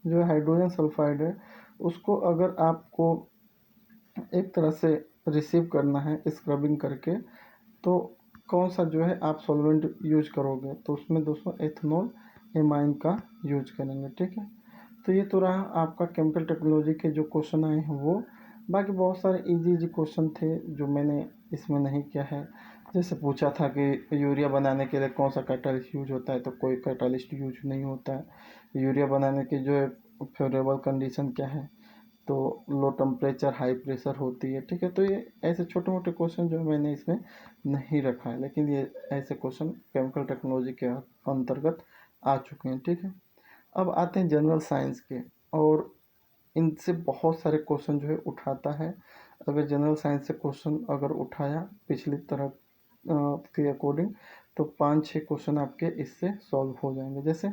जो हाइड्रोजन सल्फाइड है, उसको अगर आपको एक तरह से रिसीव करना है स्क्रबिंग करके, तो कौन सा जो है आप सॉल्वेंट यूज करोगे, तो उसमें दोस्तों एथेनॉल एमाइन का यूज करेंगे। ठीक है। तो ये तो रहा आपका केमिकल टेक्नोलॉजी के जो क्वेश्चन आए हैं वो। बाकी बहुत सारे इजी इजी क्वेश्चन थे जो मैंने इसमें नहीं किया है। जैसे पूछा था कि यूरिया बनाने के लिए कौन सा कैटालिस्ट यूज होता है, तो कोई कैटालिस्ट यूज नहीं होता है। यूरिया बनाने की जो है फेवरेबल कंडीशन क्या है, तो लो टेम्परेचर हाई प्रेशर होती है। ठीक है। तो ये ऐसे छोटे मोटे क्वेश्चन जो मैंने इसमें नहीं रखा है, लेकिन ये ऐसे क्वेश्चन केमिकल टेक्नोलॉजी के अंतर्गत आ चुके हैं। ठीक है। अब आते हैं जनरल साइंस के, और इनसे बहुत सारे क्वेश्चन जो है उठाता है। अगर जनरल साइंस से क्वेश्चन अगर उठाया पिछली तरह के अकॉर्डिंग, तो 5-6 क्वेश्चन आपके इससे सॉल्व हो जाएंगे। जैसे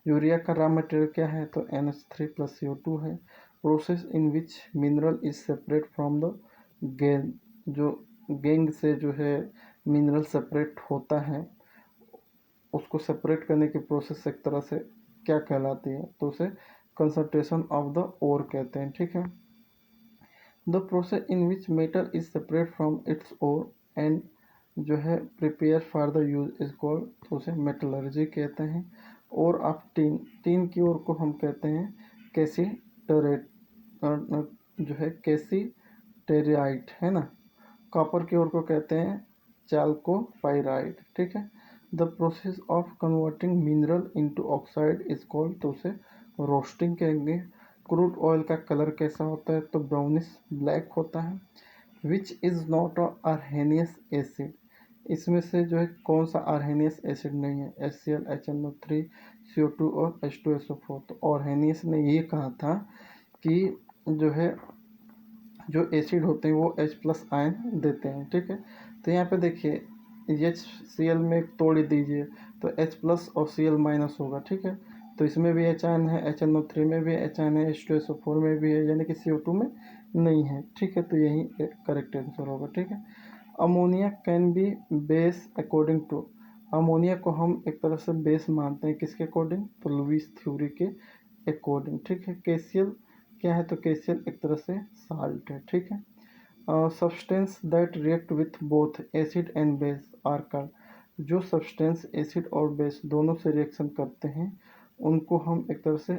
यूरिया का रॉ मटेरियल क्या है, तो NH3+CO2 है। Process in which mineral is separate from the gang, जो गैंग से जो है मिनरल सेपरेट होता है, उसको सेपरेट करने की प्रोसेस एक तरह से क्या कहलाती है, तो उसे कंसंट्रेशन ऑफ द ओर कहते हैं। ठीक है। The process in which metal is separate from its ore and जो है prepare for the use is called, तो उसे मेटलर्जी कहते हैं। और आप टीन की ओर को हम कहते हैं कैसीटरेट, जो है कैसीटेराइट है ना। कॉपर की ओर को कहते हैं चाल्कोपाइराइट। ठीक है। The process of converting mineral into oxide is called, तो उसे रोस्टिंग कहेंगे। क्रूड ऑयल का कलर कैसा होता है, तो ब्राउनिश ब्लैक होता है। Which is not Arrhenius acid, इसमें से जो है कौन सा अरहेनियस एसिड नहीं है, HCl, HNO3, CO2 और H2SO4। तो अरहेनियस ने ये कहा था कि जो है जो एसिड होते हैं वो H+ आयन देते हैं। ठीक है। तो यहाँ पे देखिए HCl में तोड़ दीजिए तो H+ और Cl- होगा। ठीक है। तो इसमें भी H आयन है, HNO3 में भी H आयन है, H2SO4 में भी है, यानी कि CO2 में नहीं है। ठीक है। तो यही करेक्ट आंसर होगा। ठीक है। Ammonia can be base according to, ammonia को हम एक तरह से बेस मानते हैं किसके अकॉर्डिंग, तो लुईस थ्योरी के अकॉर्डिंग। ठीक है। केसीएल क्या है, तो केसीएल एक तरह से साल्ट है। ठीक है। Substance that react with both acid and base are called, जो सब्सटेंस एसिड और बेस दोनों से रिएक्शन करते हैं उनको हम एक तरह से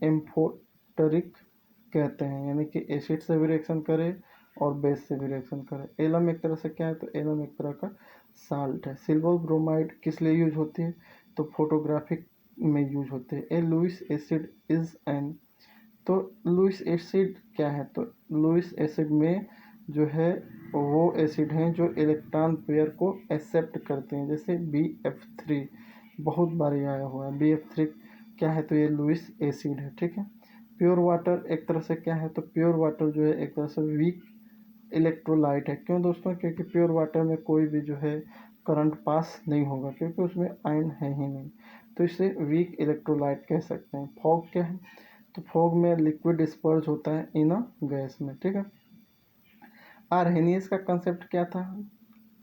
एम्फोटरिक कहते हैं, यानी कि एसिड से भी रिएक्शन करे और बेस से भी रिएक्शन करे। एलम एक तरह से क्या है, तो एलम एक तरह का साल्ट है। सिल्वर ब्रोमाइड किस लिए यूज होती है, तो फोटोग्राफिक में यूज होते हैं। ए लुईस एसिड इज एन, तो लुईस एसिड क्या है, तो लुईस एसिड में जो है वो एसिड हैं जो इलेक्ट्रॉन पेयर को एक्सेप्ट करते हैं, जैसे BF3 बहुत बार आया हुआ है। BF3 क्या है, तो ये लुईस एसिड है। ठीक है। प्योर वाटर एक तरह से क्या है, तो प्योर वाटर जो है एक तरह से वीक इलेक्ट्रोलाइट है। क्यों दोस्तों, क्योंकि प्योर वाटर में कोई भी जो है करंट पास नहीं होगा, क्योंकि उसमें आयन है ही नहीं, तो इसे वीक इलेक्ट्रोलाइट कह सकते हैं। फॉग क्या है, तो फॉग में लिक्विड डिस्पर्ज होता है इन अ गैस में। ठीक है। आर्हेनियस का कंसेप्ट क्या था,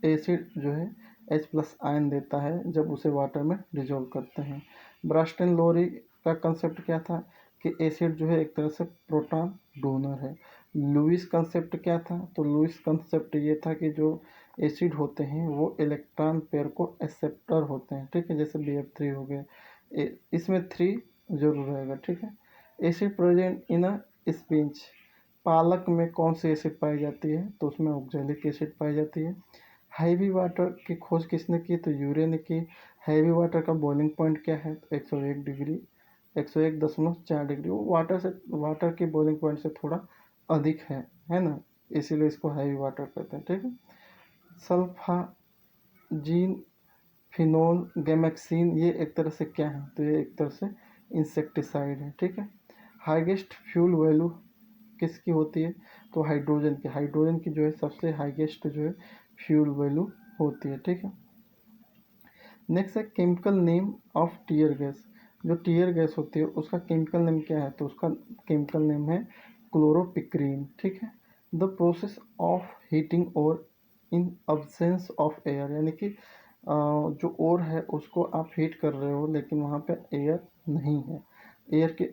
एसिड जो है H+ आयन देता है जब उसे वाटर में डिजोल्व करते हैं। ब्रास्टन लोरी का कंसेप्ट क्या था, कि एसिड जो है एक तरह से प्रोटॉन डोनर है। लुईस कंसेप्ट क्या था, तो लुईस कंसेप्ट ये था कि जो एसिड होते हैं वो इलेक्ट्रॉन पेयर को एक्सेप्टर होते हैं। ठीक है। जैसे BF3 हो गए, इसमें 3 जरूर रहेगा। ठीक है। Acid present in a spinach, पालक में कौन सी एसिड पाई जाती है, तो उसमें ऑक्जेलिक एसिड पाई जाती है। हैवी वाटर की खोज किसने की, तो यूरे ने की। हैवी वाटर का बॉइलिंग पॉइंट क्या है, तो 101 डिग्री, 101.4 डिग्री। वो वाटर की बॉइलिंग पॉइंट से थोड़ा अधिक है ना, इसीलिए इसको हैवी वाटर कहते हैं। ठीक है। सल्फाजीन, फिनोल, गैमेक्सिन, ये एक तरह से क्या है, तो ये एक तरह से इंसेक्टिसाइड है। ठीक है। हाईएस्ट फ्यूल वैल्यू किसकी होती है, तो हाइड्रोजन की, हाइड्रोजन की जो है सबसे हाईएस्ट जो है फ्यूल वैल्यू होती है। ठीक है। नेक्स्ट है chemical name of tear gas, जो टीयर गैस होती है उसका केमिकल नेम क्या है, तो उसका केमिकल नेम है क्लोरोपिक्रीन। ठीक है। द प्रोसेस ऑफ हीटिंग और इन अब्सेंस ऑफ एयर, यानी कि जो और है उसको आप हीट कर रहे हो लेकिन वहाँ पे एयर नहीं है, एयर की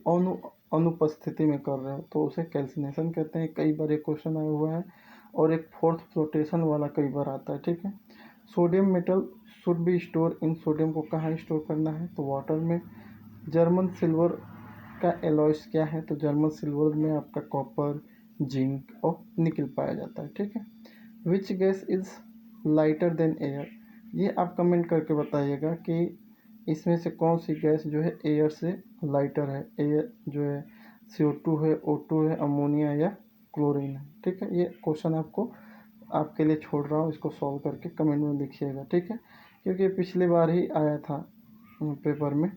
अनुपस्थिति में कर रहे हो, तो उसे कैल्सिनेशन कहते हैं। कई बार एक क्वेश्चन आया हुआ है, और एक फोर्थ फ्लोटेशन वाला कई बार आता है। ठीक है। Sodium metal should be store in, sodium को कहाँ स्टोर करना है, तो वाटर में। जर्मन सिल्वर का एलॉयस क्या है, तो जर्मन सिल्वर में आपका कॉपर, जिंक और निकल पाया जाता है। ठीक है। Which gas is lighter than air, ये आप कमेंट करके बताइएगा कि इसमें से कौन सी गैस जो है एयर से लाइटर है। एयर जो है CO2 है, O2 है, अमोनिया या क्लोरीन है। ठीक है। ये क्वेश्चन आपके लिए छोड़ रहा हूँ, इसको सॉल्व करके कमेंट में लिखिएगा। ठीक है। क्योंकि पिछली बार ही आया था पेपर में।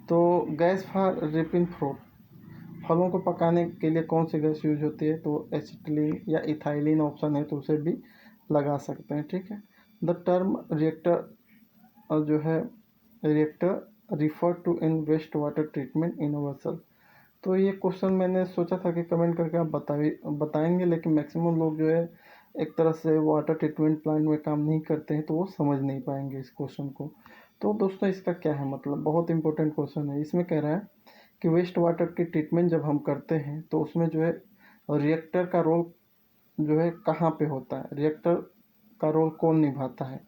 तो गैस फॉर रिपिन फ्रूट, फलों को पकाने के लिए कौन सी गैस यूज होती है, तो एसिटिलीन या इथाइलिन ऑप्शन है, तो उसे भी लगा सकते हैं। ठीक है। द टर्म रिएक्टर जो है reactor refer to in waste water treatment in vessel. तो ये क्वेश्चन मैंने सोचा था कि कमेंट करके आप बताएंगे, लेकिन मैक्सिमम लोग जो है एक तरह से वाटर ट्रीटमेंट प्लांट में काम नहीं करते हैं, तो वो समझ नहीं पाएंगे इस क्वेश्चन को। तो दोस्तों इसका क्या है मतलब, बहुत इंपॉर्टेंट क्वेश्चन है। इसमें कह रहा है कि वेस्ट वाटर की ट्रीटमेंट जब हम करते हैं तो उसमें जो है रिएक्टर का रोल जो है कहाँ पे होता है, रिएक्टर का रोल कौन निभाता है।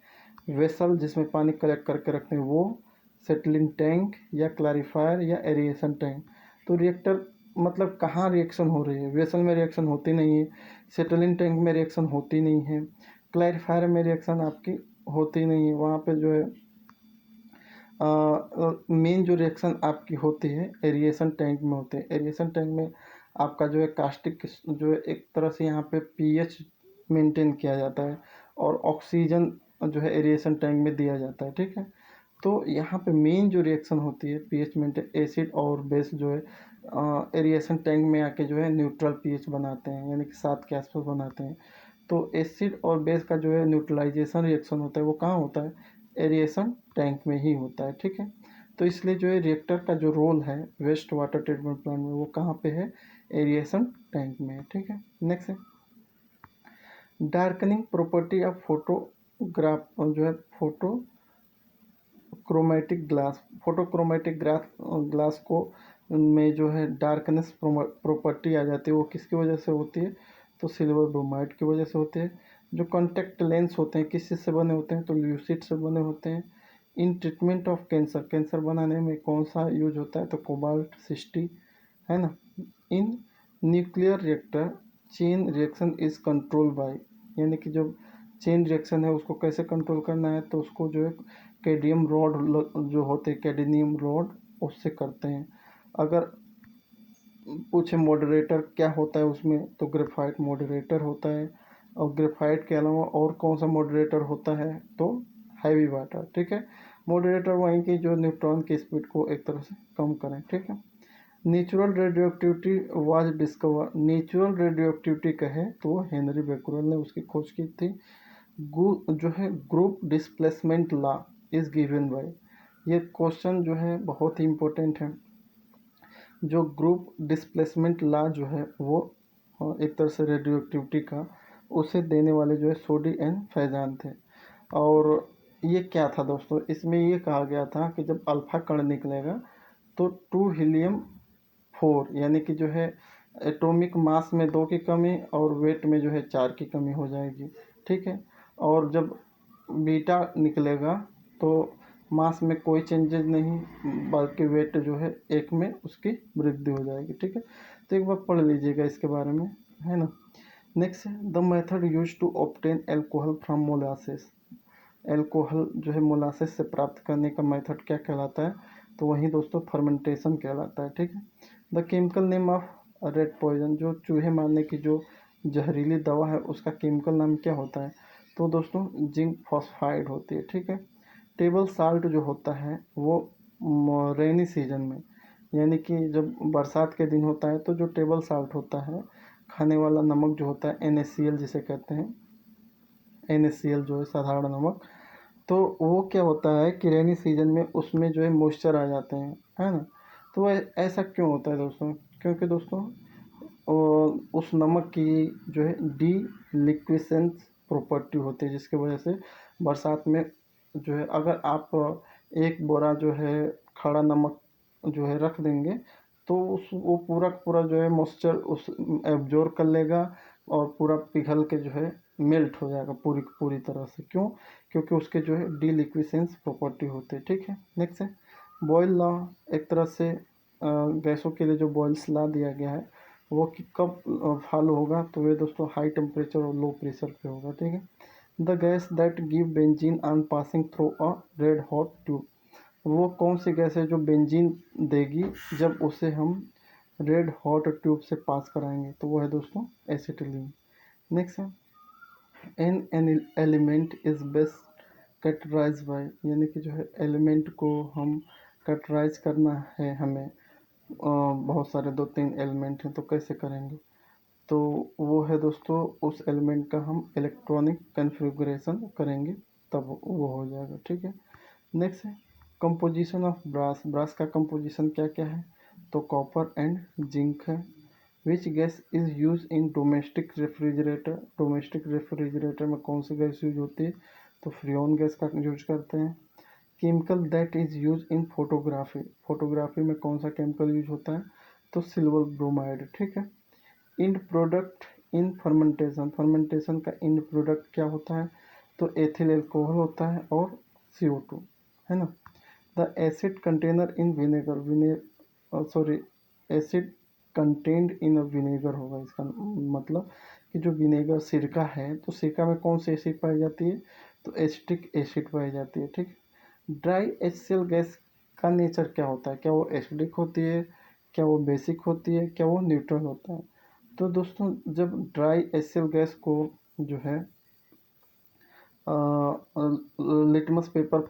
वेसल जिसमें पानी कलेक्ट करके रखते हैं वो, सेटलिंग टैंक या क्लैरिफायर या एरिएशन टैंक। तो रिएक्टर मतलब कहाँ रिएक्शन हो रही है, वेसल में रिएक्शन होती नहीं है, सेटलिंग टैंक में रिएक्शन होती नहीं है, क्लैरिफायर में रिएक्शन आपकी होती नहीं है। वहाँ पे जो है मेन जो रिएक्शन आपकी होती है एरिएशन टैंक में होते हैं। एरिएशन टैंक में आपका जो है कास्टिक जो है एक तरह से यहाँ पे पीएच मेंटेन किया जाता है और ऑक्सीजन जो है एरिएशन टैंक में दिया जाता है, ठीक है। तो यहाँ पे मेन जो रिएक्शन होती है पीएच मेंटेन, एसिड और बेस जो है एरिएशन टैंक में आके जो है न्यूट्रल पीएच बनाते हैं, यानी कि 7 के आसपास बनाते हैं। तो एसिड और बेस का जो है न्यूट्रलाइजेशन रिएक्शन होता है वो कहाँ होता है, एरिएशन टैंक में ही होता है, ठीक है। तो इसलिए जो है रिएक्टर का जो रोल है वेस्ट वाटर ट्रीटमेंट प्लांट में वो कहाँ पे है, एरिएशन टैंक में है, ठीक है। नेक्स्ट है डार्कनिंग प्रॉपर्टी ऑफ फोटोग्राफ जो है फोटोक्रोमेटिक ग्लास। फोटोक्रोमेटिक ग्लास को में जो है डार्कनेस प्रॉपर्टी आ जाती है, वो किसकी वजह से होती है, तो सिल्वर ब्रोमाइड की वजह से होती है। जो कॉन्टैक्ट लेंस होते हैं किस चीज़ से बने होते हैं, तो ल्यूसिड से बने होते हैं। In treatment of cancer, cancer बनाने में कौन सा यूज होता है, तो कोबाल्ट 60 है ना। In nuclear reactor chain reaction is control by, यानी कि जब चेन रिएक्शन है उसको कैसे कंट्रोल करना है, तो उसको जो है कैडियम रॉड जो होते हैं कैडमियम रॉड उससे करते हैं। अगर पूछे मॉडरेटर क्या होता है उसमें, तो ग्रेफाइट मॉडरेटर होता है। और ग्रेफाइट के अलावा और कौन सा मॉडरेटर होता है, तो हैवी वाटर, ठीक है। मॉडरेटर वहीं की जो न्यूट्रॉन की स्पीड को एक तरह से कम करें, ठीक है। Natural radioactivity was discover, natural radioactivity कहे तो वो हेनरी बेक्यूरेल ने उसकी खोज की थी। जो है group displacement law is given by, ये क्वेश्चन जो है बहुत ही इम्पोर्टेंट है। जो ग्रुप डिस्प्लेसमेंट लॉ जो है वो एक तरह से रेडियो एक्टिविटी का उसे देने वाले जो है सोडी एंड फैजान थे। और ये क्या था दोस्तों, इसमें ये कहा गया था कि जब अल्फा कण निकलेगा तो 2 हीलियम 4 यानी कि जो है एटॉमिक मास में 2 की कमी और वेट में जो है 4 की कमी हो जाएगी, ठीक है। और जब बीटा निकलेगा तो मास में कोई चेंजेज नहीं, बल्कि वेट जो है 1 में उसकी वृद्धि हो जाएगी, ठीक है। तो एक बार पढ़ लीजिएगा इसके बारे में, है ना। नेक्स्ट है the method use to obtain alcohol from molasses, alcohol जो है मोलासेस से प्राप्त करने का मेथड क्या कहलाता है, तो वही दोस्तों फर्मेंटेशन कहलाता है, ठीक है। The chemical name of red poison, जो चूहे मारने की जो जहरीली दवा है उसका केमिकल नाम क्या होता है, तो दोस्तों जिंक फॉस्फाइड होती है, ठीक है। टेबल साल्ट जो होता है वो रेनी सीजन में, यानी कि जब बरसात के दिन होता है तो जो टेबल साल्ट होता है खाने वाला नमक जो होता है NaCl जिसे कहते हैं, NaCl जो है साधारण नमक, तो वो क्या होता है कि रेनी सीजन में उसमें जो है मॉइस्चर आ जाते हैं, है ना। तो ऐसा क्यों होता है दोस्तों, क्योंकि दोस्तों उस नमक की जो है डी लिक्विसेंस प्रॉपर्टी होती है, जिसकी वजह से बरसात में जो है अगर आप एक बोरा जो है खड़ा नमक जो है रख देंगे तो उस वो पूरा पूरा जो है मॉइस्चर उस एब्जॉर्ब कर लेगा और पूरा पिघल के जो है मेल्ट हो जाएगा पूरी पूरी तरह से। क्यों, क्योंकि उसके जो है डी लिक्विसेंस प्रॉपर्टी होती है, ठीक है। नेक्स्ट है बॉयल लॉ, एक तरह से गैसों के लिए जो बॉयल्स लॉ दिया गया है वो कि कब फॉलो होगा, तो ये दोस्तों हाई टेम्परेचर और लो प्रेशर पे होगा, ठीक है। The gas that give benzene on passing through a red hot tube, वो कौन सी गैस है जो बेंजीन देगी जब उसे हम रेड हॉट ट्यूब से पास कराएंगे, तो वो है दोस्तों एसिटिलीन। नेक्स्ट है an element is best categorize by, यानी कि जो है एलिमेंट को हम कैटेगराइज करना है हमें, बहुत सारे 2-3 एलिमेंट हैं तो कैसे करेंगे, तो वो है दोस्तों उस एलिमेंट का हम इलेक्ट्रॉनिक कन्फिगुरेशन करेंगे। तब वो हो जाएगा, ठीक है। नेक्स्ट है कंपोजिशन ऑफ ब्रास। ब्रास का कंपोजिशन क्या क्या है, तो कॉपर एंड जिंक है। Which gas is use in domestic refrigerator. Domestic refrigerator में कौन सी गैस यूज होती है, तो फ्रियोन गैस का यूज करते हैं। Chemical that is use in photography. Photography में कौन सा केमिकल यूज होता है, तो सिल्वर ब्रोमाइड, ठीक है। End product in fermentation. Fermentation का इंड प्रोडक्ट क्या होता है, तो एथिल एल्कोहल होता है और CO2, है ना। The acid container in vinegar. Sorry, acid contained in a vinegar होगा इसका मतलब, कि जो विनेगर सिरका है, तो सिरका में कौन सी एसिड पाई जाती है, तो एसिटिक एसिड पाई जाती है, ठीक। ड्राई HCl गैस का नेचर क्या होता है, क्या वो एसिडिक होती है, क्या वो बेसिक होती है, क्या वो न्यूट्रल होता है। तो दोस्तों जब ड्राई HCl गैस को जो है लिटमस पेपर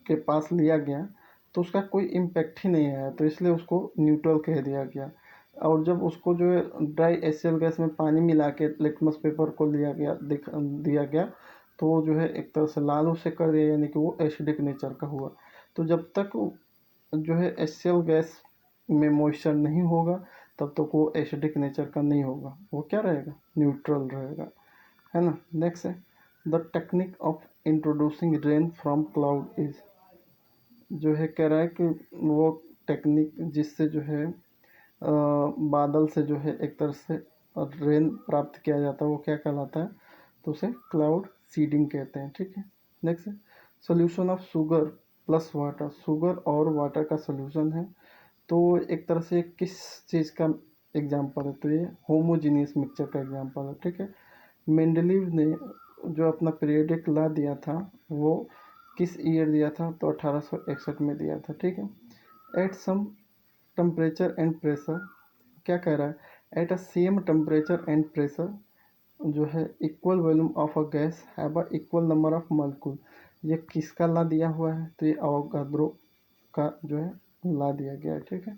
के पास लिया गया, तो उसका कोई इम्पैक्ट ही नहीं आया, तो इसलिए उसको न्यूट्रल कह दिया गया। और जब उसको जो है ड्राई HCl गैस में पानी मिला के लिटमस पेपर को दिया गया, तो वो जो है एक तरह से लाल उसे कर दिया, यानी कि वो एसिडिक नेचर का हुआ। तो जब तक जो है HCl गैस में मॉइस्चर नहीं होगा, तब तक वो एसिडिक नेचर का नहीं होगा, वो क्या रहेगा, न्यूट्रल रहेगा, है ना। नेक्स्ट है the technique of introducing rain from cloud is. जो है कह रहा है कि वो टेक्निक जिससे जो है बादल से जो है एक तरह से रेन प्राप्त किया जाता है, वो क्या कहलाता है, तो उसे क्लाउड सीडिंग कहते हैं, ठीक है। नेक्स्ट है solution of sugar plus water. Sugar और वाटर का सोल्यूशन है, तो एक तरह से किस चीज़ का एग्जाम्पल है, तो ये होमोजीनियस मिक्सचर का एग्जाम्पल है, ठीक है। मेंडलीव ने जो अपना पीरियडिक लॉ दिया था, वो किस ईयर दिया था, तो 1861 में दिया था, ठीक है। At some temperature and pressure, क्या कह रहा है, at a same temperature and pressure जो है equal volume of a gas have a equal number of molecule. ये किसका ला दिया हुआ है, तो ये अवोगाद्रो का जो है ला दिया गया है, ठीक है।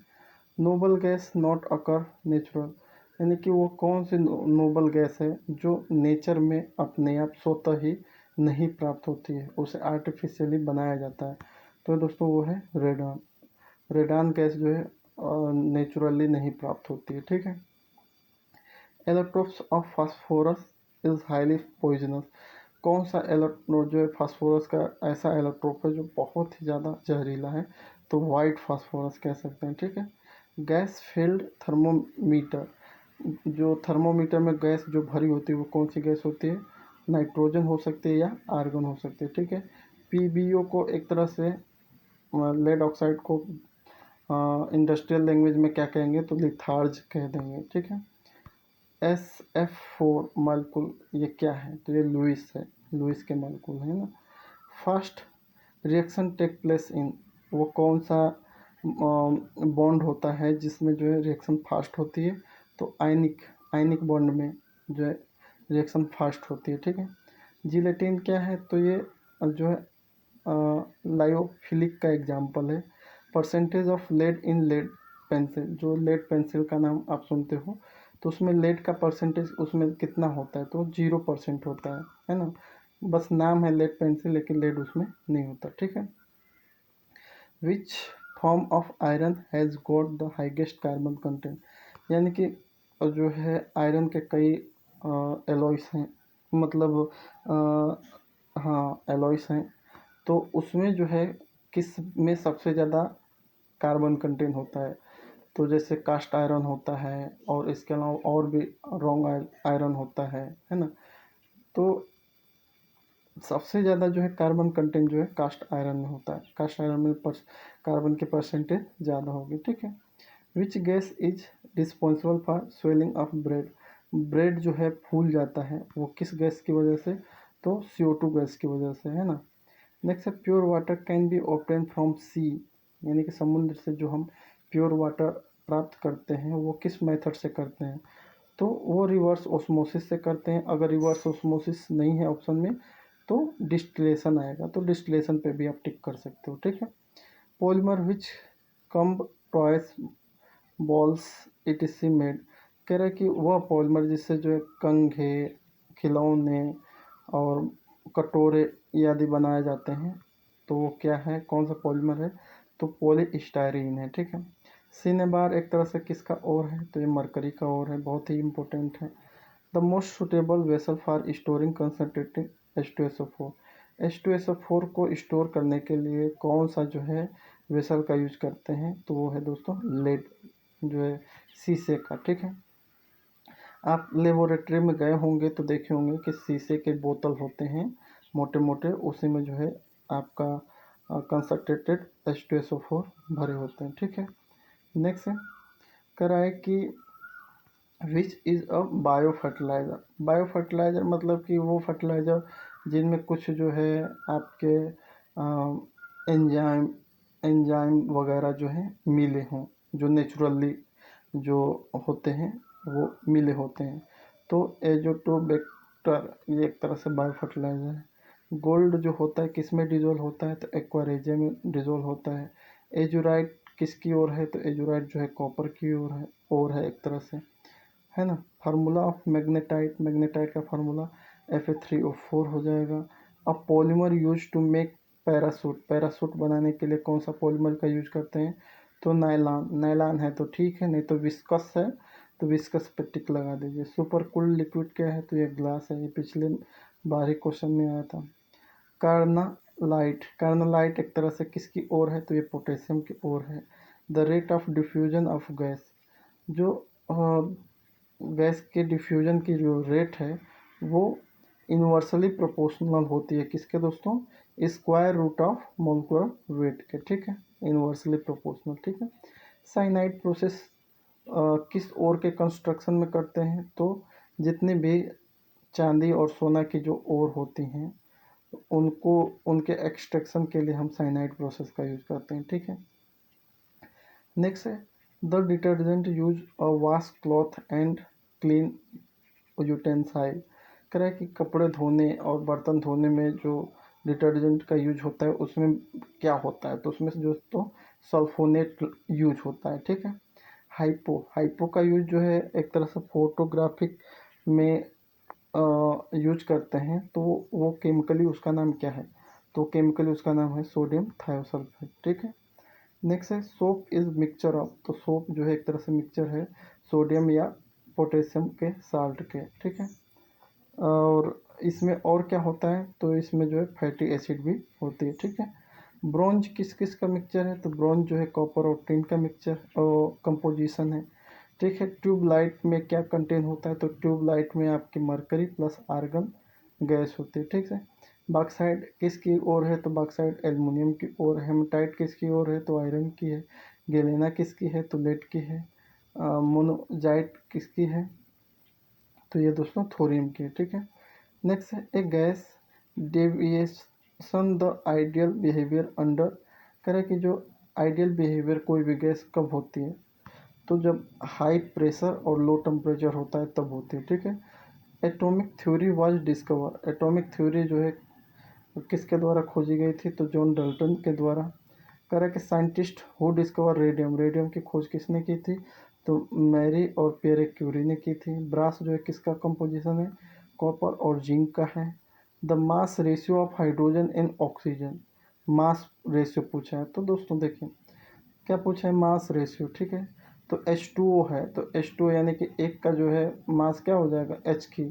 Noble gas not occur natural, यानी कि वो कौन सी नोबल गैस है जो नेचर में अपने आप स्वतः ही नहीं प्राप्त होती है, उसे आर्टिफिशियली बनाया जाता है। तो दोस्तों वो है रेडान। रेडान गैस जो है नेचुरली नहीं प्राप्त होती है, ठीक है। Allotropes of phosphorus is highly poisonous. कौन सा एलोट्रोप जो है फास्फोरस का ऐसा एलोट्रोप है जो बहुत ही ज़्यादा जहरीला है, तो वाइट फास्फोरस कह सकते हैं, ठीक है। Gas field thermometer. जो थर्मोमीटर में गैस जो भरी होती है वो कौन सी गैस होती है, नाइट्रोजन हो सकती है या आर्गन हो सकती है, ठीक है। PbO को एक तरह से लेड ऑक्साइड को इंडस्ट्रियल लैंग्वेज में क्या कहेंगे, तो लिथार्ज कह देंगे, ठीक है। SF4 मालिक्यूल ये क्या है, तो ये लुइस है, लुइस के मालिक्यूल है ना। First reaction take place in, वो कौन सा बॉन्ड होता है जिसमें जो है रिएक्शन फास्ट होती है, तो आयनिक आयनिक बॉन्ड में जो है रिएक्शन फास्ट होती है, ठीक है। जिलेटिन क्या है, तो ये जो है लायोफिलिक का एग्जाम्पल है। Percentage of lead in lead pencil, जो लेड पेंसिल का नाम आप सुनते हो, तो उसमें लेड का परसेंटेज उसमें कितना होता है, तो 0% होता है ना। बस नाम है लेड पेंसिल, लेकिन लेड उसमें नहीं होता, ठीक है। Which form of iron has got the highest carbon content, यानी कि जो है आयरन के कई एलॉयस हैं, मतलब हाँ एलॉयस हैं, तो उसमें जो है किस में सबसे ज़्यादा कार्बन कंटेंट होता है, तो जैसे कास्ट आयरन होता है, और इसके अलावा और भी रॉन्ग आयरन होता है ना। तो सबसे ज़्यादा जो है कार्बन कंटेंट जो है कास्ट आयरन में होता है, कास्ट आयरन में कार्बन की परसेंटेज ज़्यादा होगी, ठीक है। Which gas is responsible for swelling of bread. Bread जो है फूल जाता है, वो किस गैस की वजह से, तो CO2 गैस की वजह से, है ना। नेक्स्ट है pure water can be obtain from sea, यानी कि समुद्र से जो हम प्योर वाटर प्राप्त करते हैं वो किस मेथड से करते हैं, तो वो रिवर्स ऑस्मोसिस से करते हैं। अगर रिवर्स ऑस्मोसिस नहीं है ऑप्शन में, तो डिस्टिलेशन आएगा, तो डिस्टिलेशन पे भी आप टिक कर सकते हो, ठीक है। Polymer which come toys balls it is made, कह रहा है कि वह पॉलीमर जिससे जो है कंघे, खिलौने और कटोरे यदि बनाए जाते हैं तो वो क्या है, कौन सा पॉलीमर है, तो पॉलीस्टायरीन है। ठीक है। सिनेबार एक तरह से किसका ओर है, तो ये मरकरी का ओर है, बहुत ही इंपॉर्टेंट है। The most suitable vessel for storing concentrated H2SO4, H2SO4 को स्टोर करने के लिए कौन सा जो है वेसल का यूज करते हैं, तो वो है दोस्तों लेड, जो है शीशे का। ठीक है। आप लेबोरेटरी में गए होंगे तो देखे होंगे कि शीशे के बोतल होते हैं मोटे मोटे, उसी में जो है आपका कंसनट्रेटेड H2SO4 भरे होते हैं। ठीक है। नेक्स्ट है, कराए कि which is a bio fertiliser. Bio fertiliser मतलब कि वो फर्टिलाइज़र जिनमें कुछ जो है आपके एंजाइम एंजाइम वगैरह जो है मिले हों, जो नेचुरली जो होते हैं वो मिले होते हैं। तो एजोटोबैक्टर ये एक तरह से बायो फर्टिलाइज़र है। गोल्ड जो होता है किस में डिजोल्व होता है, तो एक्वारेजिया में डिजोल्व होता है। एजुराइट किसकी ओर है, तो एजुराइट जो है कॉपर की ओर है एक तरह से, है ना। फार्मूला ऑफ मैग्नेटाइट, मैग्नेटाइट का फार्मूला Fe3O4 हो जाएगा। अब polymer use to make parachute, parachute बनाने के लिए कौन सा पॉलीमर का यूज करते हैं, तो नायलॉन, नायलॉन है तो ठीक है, नहीं तो विस्कस है तो विस्कस पे टिक लगा दीजिए। सुपर कूल्ड लिक्विड क्या है, तो ये ग्लास है, ये पिछले बारह क्वेश्चन में आया था। कार्नालाइट, कार्नालाइट एक तरह से किसकी ओर है, तो ये पोटेशियम की ओर है। The rate of diffusion of gas, जो गैस के डिफ्यूजन की जो रेट है वो इन्वर्सली प्रोपोर्शनल होती है किसके दोस्तों, square root of molecular weight के। ठीक है। Inversely proportional. ठीक है। साइनाइड प्रोसेस किस ओर के कंस्ट्रक्शन में करते हैं, तो जितनी भी चांदी और सोना की जो ओर होती हैं उनको उनके एक्सट्रैक्शन के लिए हम साइनाइड प्रोसेस का यूज करते हैं। ठीक है। नेक्स्ट है, the detergent use a wash cloth and clean utensil. कह रहा है कि कपड़े धोने और बर्तन धोने में जो डिटर्जेंट का यूज होता है उसमें क्या होता है, तो उसमें से जो तो सल्फोनेट यूज होता है। ठीक है। हाइपो, हाइपो का यूज जो है एक तरह से फोटोग्राफिक में यूज करते हैं, तो वो केमिकली उसका नाम क्या है, तो केमिकली उसका नाम है सोडियम थायोसल्फेट। ठीक है। नेक्स्ट है, सोप इज मिक्सचर ऑफ, तो सोप जो है एक तरह से मिक्सचर है सोडियम या पोटेशियम के साल्ट के। ठीक है। और इसमें और क्या होता है, तो इसमें जो है फैटी एसिड भी होती है। ठीक है। ब्रोंज किस किस का मिक्सचर है, तो ब्रोंज जो है कॉपर और टिन का मिक्सचर और कंपोजिशन है। ठीक है। ट्यूब लाइट में क्या कंटेन होता है, तो ट्यूब लाइट में आपकी मरकरी प्लस आर्गन गैस होती है। ठीक है। बॉक्साइट किसकी ओर है, तो बॉक्साइट एल्युमिनियम की ओर है। हेमाटाइट किसकी ओर है, तो आयरन की है। गैलेना किसकी है, तो लेड की है। मोनोजाइट किसकी है, तो ये दोस्तों थोरियम की है। ठीक है। नेक्स्ट है, a gas deviation the ideal behaviour under, कह कि जो आइडियल बिहेवियर कोई भी गैस कब होती है, तो जब हाई प्रेशर और लो टेम्परेचर होता है तब होती है। ठीक है। Atomic theory was discover, atomic theory जो है किसके द्वारा खोजी गई थी, तो जॉन डाल्टन के द्वारा। कह रहा है कि scientist who discover radium, radium की खोज किसने की थी, तो मैरी और पियरे क्यूरी ने की थी। ब्रास जो है किसका कंपोजिशन है, कॉपर और जिंक का है। The mass ratio of hydrogen in oxygen, mass ratio पूछा है, तो दोस्तों देखिए क्या पूछा है, मास रेशियो। ठीक है। तो H2O है, तो H2O यानी कि एक का जो है मास क्या हो जाएगा H की,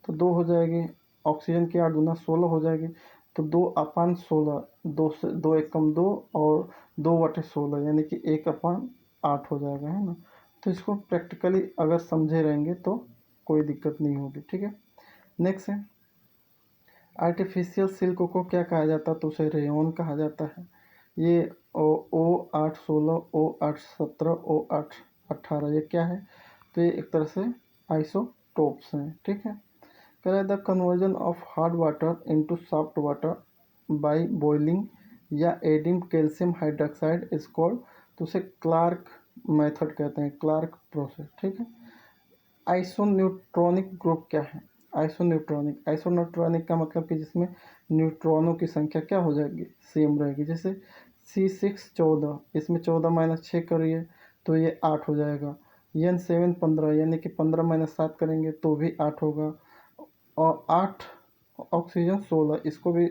तो 2 हो जाएगी। ऑक्सीजन की 8 दूना 16 हो जाएगी, तो 2/16, 2 से 2 एक कम 2 और 2/16 यानी कि 1/8 हो जाएगा, है ना। तो इसको प्रैक्टिकली अगर समझे रहेंगे तो कोई दिक्कत नहीं होगी। ठीक है। नेक्स्ट है, आर्टिफिशियल सिल्क को क्या कहा जाता है, तो उसे रेयॉन कहा जाता है। ये O816, O817, O818 ये क्या है, तो ये एक तरह से आइसोटोप्स हैं। ठीक है। कह रहा है the conversion of hard water into soft water by boiling या adding calcium hydroxide is called, तो उसे क्लार्क मेथड कहते हैं, क्लार्क प्रोसेस। ठीक है। आइसोन्यूट्रॉनिक ग्रुप क्या है, आइसोन्यूट्रॉनिक, आइसोन्यूट्रॉनिक का मतलब कि जिसमें न्यूट्रॉनों की संख्या क्या हो जाएगी, सेम रहेगी। जैसे C6 14, इसमें 14 - 6 करिए तो ये 8 हो जाएगा। N7 15 यानी कि 15 - 7 करेंगे तो भी 8 होगा। और 8 ऑक्सीजन 16, इसको भी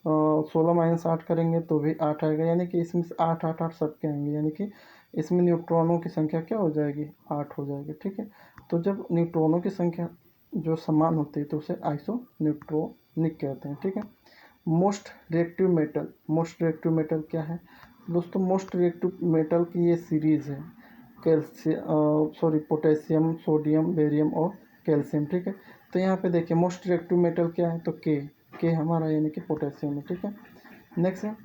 16 - 8 करेंगे तो भी 8 आएगा, यानी कि इसमें से 8 8 8 सबके आएंगे, यानी कि इसमें न्यूट्रॉनों की संख्या क्या हो जाएगी, 8 हो जाएगी। ठीक है, तो जब न्यूट्रॉनों की संख्या जो समान होती है तो उसे आइसो न्यूट्रॉनिक कहते हैं। ठीक है, most reactive metal, most reactive metal क्या है दोस्तों? मोस्ट रिएक्टिव मेटल की ये सीरीज़ है, पोटेशियम, सोडियम, बेरियम और कैल्शियम। ठीक है, तो यहाँ पे देखिए मोस्ट रिएक्टिव मेटल क्या है, तो के हमारा यानी कि पोटेशियम है। ठीक है, नेक्स्ट है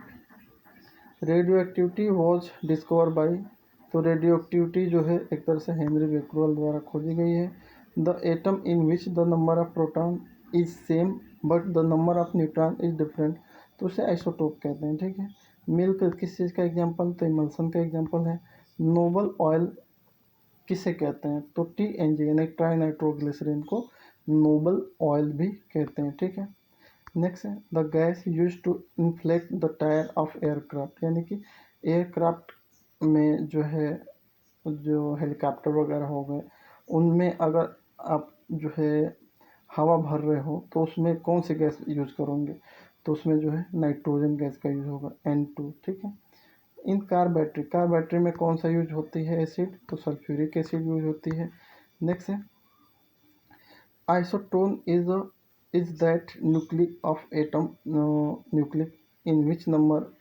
radio activity was discover by, तो रेडियो एक्टिविटी जो है एक तरह से हेनरी बेक्वेल द्वारा खोजी गई है। The atom in which the number of proton is same but the number of neutron is different, तो उसे आइसोटोप कहते हैं। ठीक है, मिल्क किस चीज़ का एग्जांपल, तो इमल्सन का एग्जांपल है। नोबल ऑयल किसे कहते हैं, तो TNG यानी ट्राई नाइट्रोग्लिसरीन को नोबल ऑयल भी कहते हैं। ठीक है, नेक्स्ट है the gas use to inflate the tyre of aircraft, यानी कि एयरक्राफ्ट में जो है, जो हेलीकॉप्टर वगैरह हो गए उनमें अगर आप जो है हवा भर रहे हो तो उसमें कौन सी गैस यूज करोगे, तो उसमें जो है नाइट्रोजन गैस का यूज होगा, N2। ठीक है, इन कार बैटरी में कौन सा यूज होती है एसिड, तो सल्फ्यूरिक एसिड यूज होती है। नेक्स्ट है isotone is that nucleic of atom, nucleic in which number,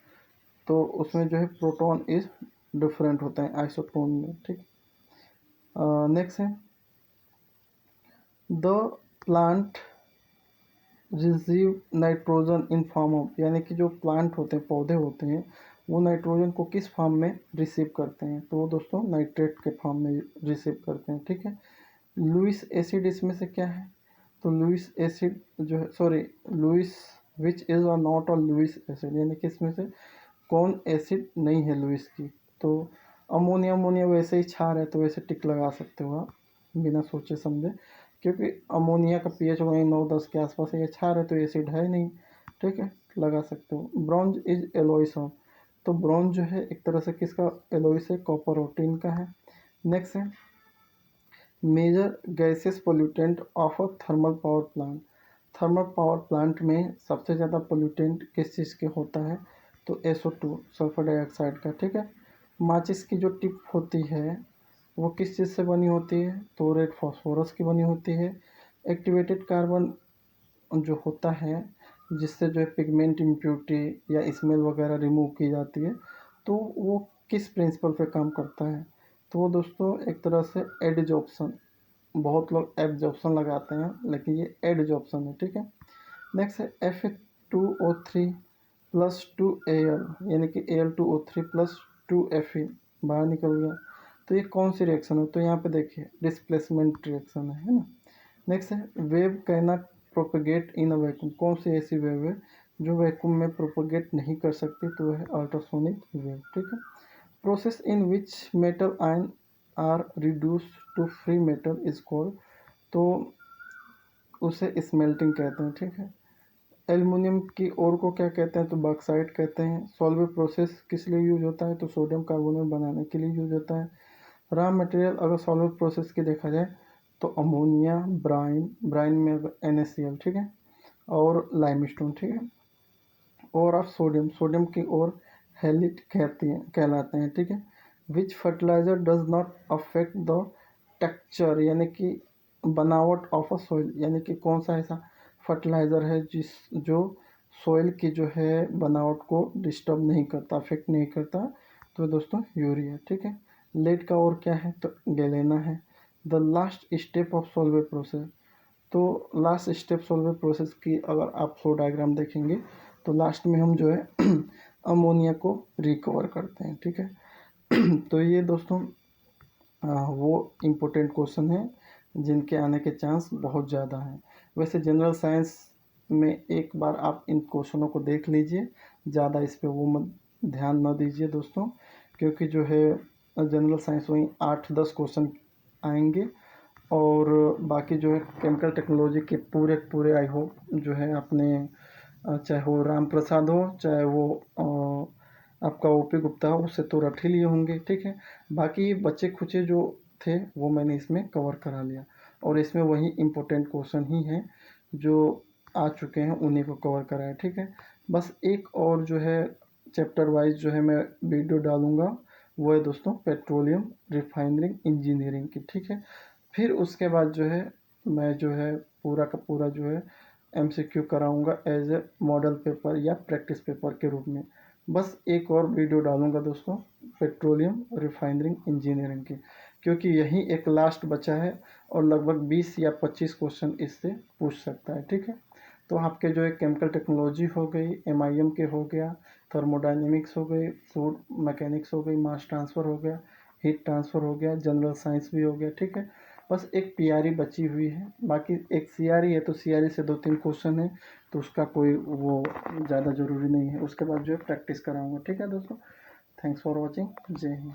तो उसमें जो है प्रोटॉन इज डिफरेंट होता है आइसोटोन में। ठीक, नेक्स्ट है the plant receive nitrogen in form of, यानी कि जो प्लांट होते हैं, पौधे होते हैं, वो नाइट्रोजन को किस फॉर्म में रिसीव करते हैं, तो वो दोस्तों नाइट्रेट के फॉर्म में रिसीव करते हैं। ठीक है, लुइस एसिड इसमें से क्या है, तो लुइस एसिड जो है, लुइस विच इज़ और नॉट और लुइस एसिड, यानी कि इसमें से कौन एसिड नहीं है लुइस की, तो अमोनिया, अमोनिया वैसे ही क्षार है तो वैसे टिक लगा सकते हो आप बिना सोचे समझे, क्योंकि अमोनिया का pH वहीं 9-10 के आसपास है, ये क्षार है तो एसिड है नहीं। ठीक है, लगा सकते हो। ब्रॉन्ज इज एलोइस ऑफ, तो ब्रॉन्ज जो है एक तरह से किसका एलोइस है, कॉपर और टिन का है। नेक्स्ट है major gases pollutant of a thermal power plant, thermal power plant में सबसे ज़्यादा पोल्यूटेंट किस चीज़ के होता है, तो SO2 सल्फर डाइऑक्साइड का। ठीक है, माचिस की जो टिप होती है वो किस चीज़ से बनी होती है, तो रेड फास्फोरस की बनी होती है। एक्टिवेटेड कार्बन जो होता है जिससे जो है पिगमेंट इम्प्योरिटी या स्मेल वगैरह रिमूव की जाती है, तो वो किस प्रिंसिपल पे काम करता है, तो वो दोस्तों एक तरह से एडजॉर्प्शन, बहुत लोग एब्जॉर्प्शन लगाते हैं लेकिन ये एडजॉर्प्शन है। ठीक है, नेक्स्ट है Fe2O3 प्लस 2Al, यानी कि Al2O3 प्लस 2Fe बाहर निकल गया, तो ये कौन सी रिएक्शन है, तो यहाँ पे देखिए डिस्प्लेसमेंट रिएक्शन है ना। नेक्स्ट है wave can not propagate in a vacuum, कौन सी ऐसी वेव है जो वैक्यूम में प्रोपेगेट नहीं कर सकती, तो वह है अल्ट्रासोनिक वेव। ठीक है, process in which metal ion are reduce to free metal is called, तो उसे स्मेल्टिंग कहते हैं। ठीक है, एल्युमिनियम की ओर को क्या कहते हैं, तो बॉक्साइट कहते हैं। सॉल्वर प्रोसेस किस लिए यूज होता है, तो सोडियम कार्बोनेट बनाने के लिए यूज होता है। रॉ मटेरियल अगर सॉल्वर प्रोसेस की देखा जाए तो अमोनिया, ब्राइन, ब्राइन में अगर NaCl, ठीक है, और लाइमस्टोन। ठीक है, और ऑफ सोडियम, सोडियम की ओर हैलिट कहलाते हैं। ठीक है, which fertiliser does not affect the texture, यानी कि बनावट ऑफ अ सोइल, यानी कि कौन सा ऐसा फर्टिलाइज़र है जो सोइल की जो है बनावट को डिस्टर्ब नहीं करता, अफेक्ट नहीं करता, तो दोस्तों यूरिया। ठीक है, लेड का और क्या है, तो गैलेना है। The last step of Solvay process, तो लास्ट स्टेप सोलवे प्रोसेस की अगर आप फ्लो डायग्राम देखेंगे तो लास्ट में हम जो है अमोनिया को रिकवर करते हैं। ठीक है तो ये दोस्तों वो इम्पोर्टेंट क्वेश्चन है जिनके आने के चांस बहुत ज़्यादा हैं। वैसे जनरल साइंस में एक बार आप इन क्वेश्चनों को देख लीजिए, ज़्यादा इस पे वो मत ध्यान न दीजिए दोस्तों, क्योंकि जो है जनरल साइंस वहीं 8-10 क्वेश्चन आएंगे, और बाकी जो है केमिकल टेक्नोलॉजी के पूरे पूरे आई होप जो है अपने चाहे वो राम प्रसाद हो, चाहे वो आपका OP गुप्ता हो, उससे तो रट ही लिए होंगे। ठीक है, बाकी बच्चे खुचे जो थे वो मैंने इसमें कवर करा लिया, और इसमें वही इम्पोर्टेंट क्वेश्चन ही हैं जो आ चुके हैं, उन्हीं को कवर कराया। ठीक है, बस एक और जो है चैप्टर वाइज जो है मैं वीडियो डालूँगा, वो है दोस्तों पेट्रोलियम रिफाइनरी इंजीनियरिंग की, ठीक है। फिर उसके बाद जो है मैं जो है पूरा का पूरा जो है एमसीक्यू कराऊंगा एज ए मॉडल पेपर या प्रैक्टिस पेपर के रूप में। बस एक और वीडियो डालूंगा दोस्तों पेट्रोलियम रिफाइनरी इंजीनियरिंग की, क्योंकि यही एक लास्ट बचा है और लगभग 20 या 25 क्वेश्चन इससे पूछ सकता है, ठीक है। तो आपके जो है केमिकल टेक्नोलॉजी हो गई, एमआईएम के हो गया, थर्मोडाइनमिक्स हो गई, फ्लूइड मैकेनिक्स हो गई, मास ट्रांसफ़र हो गया, हीट ट्रांसफ़र हो गया, जनरल साइंस भी हो गया, ठीक है। बस एक पीआरई बची हुई है, बाकी एक सीआरई है, तो सीआरई से 2-3 क्वेश्चन है, तो उसका कोई वो ज़्यादा ज़रूरी नहीं है। उसके बाद जो है प्रैक्टिस कराऊंगा, ठीक है दोस्तों। Thanks for watching. जय हिंद।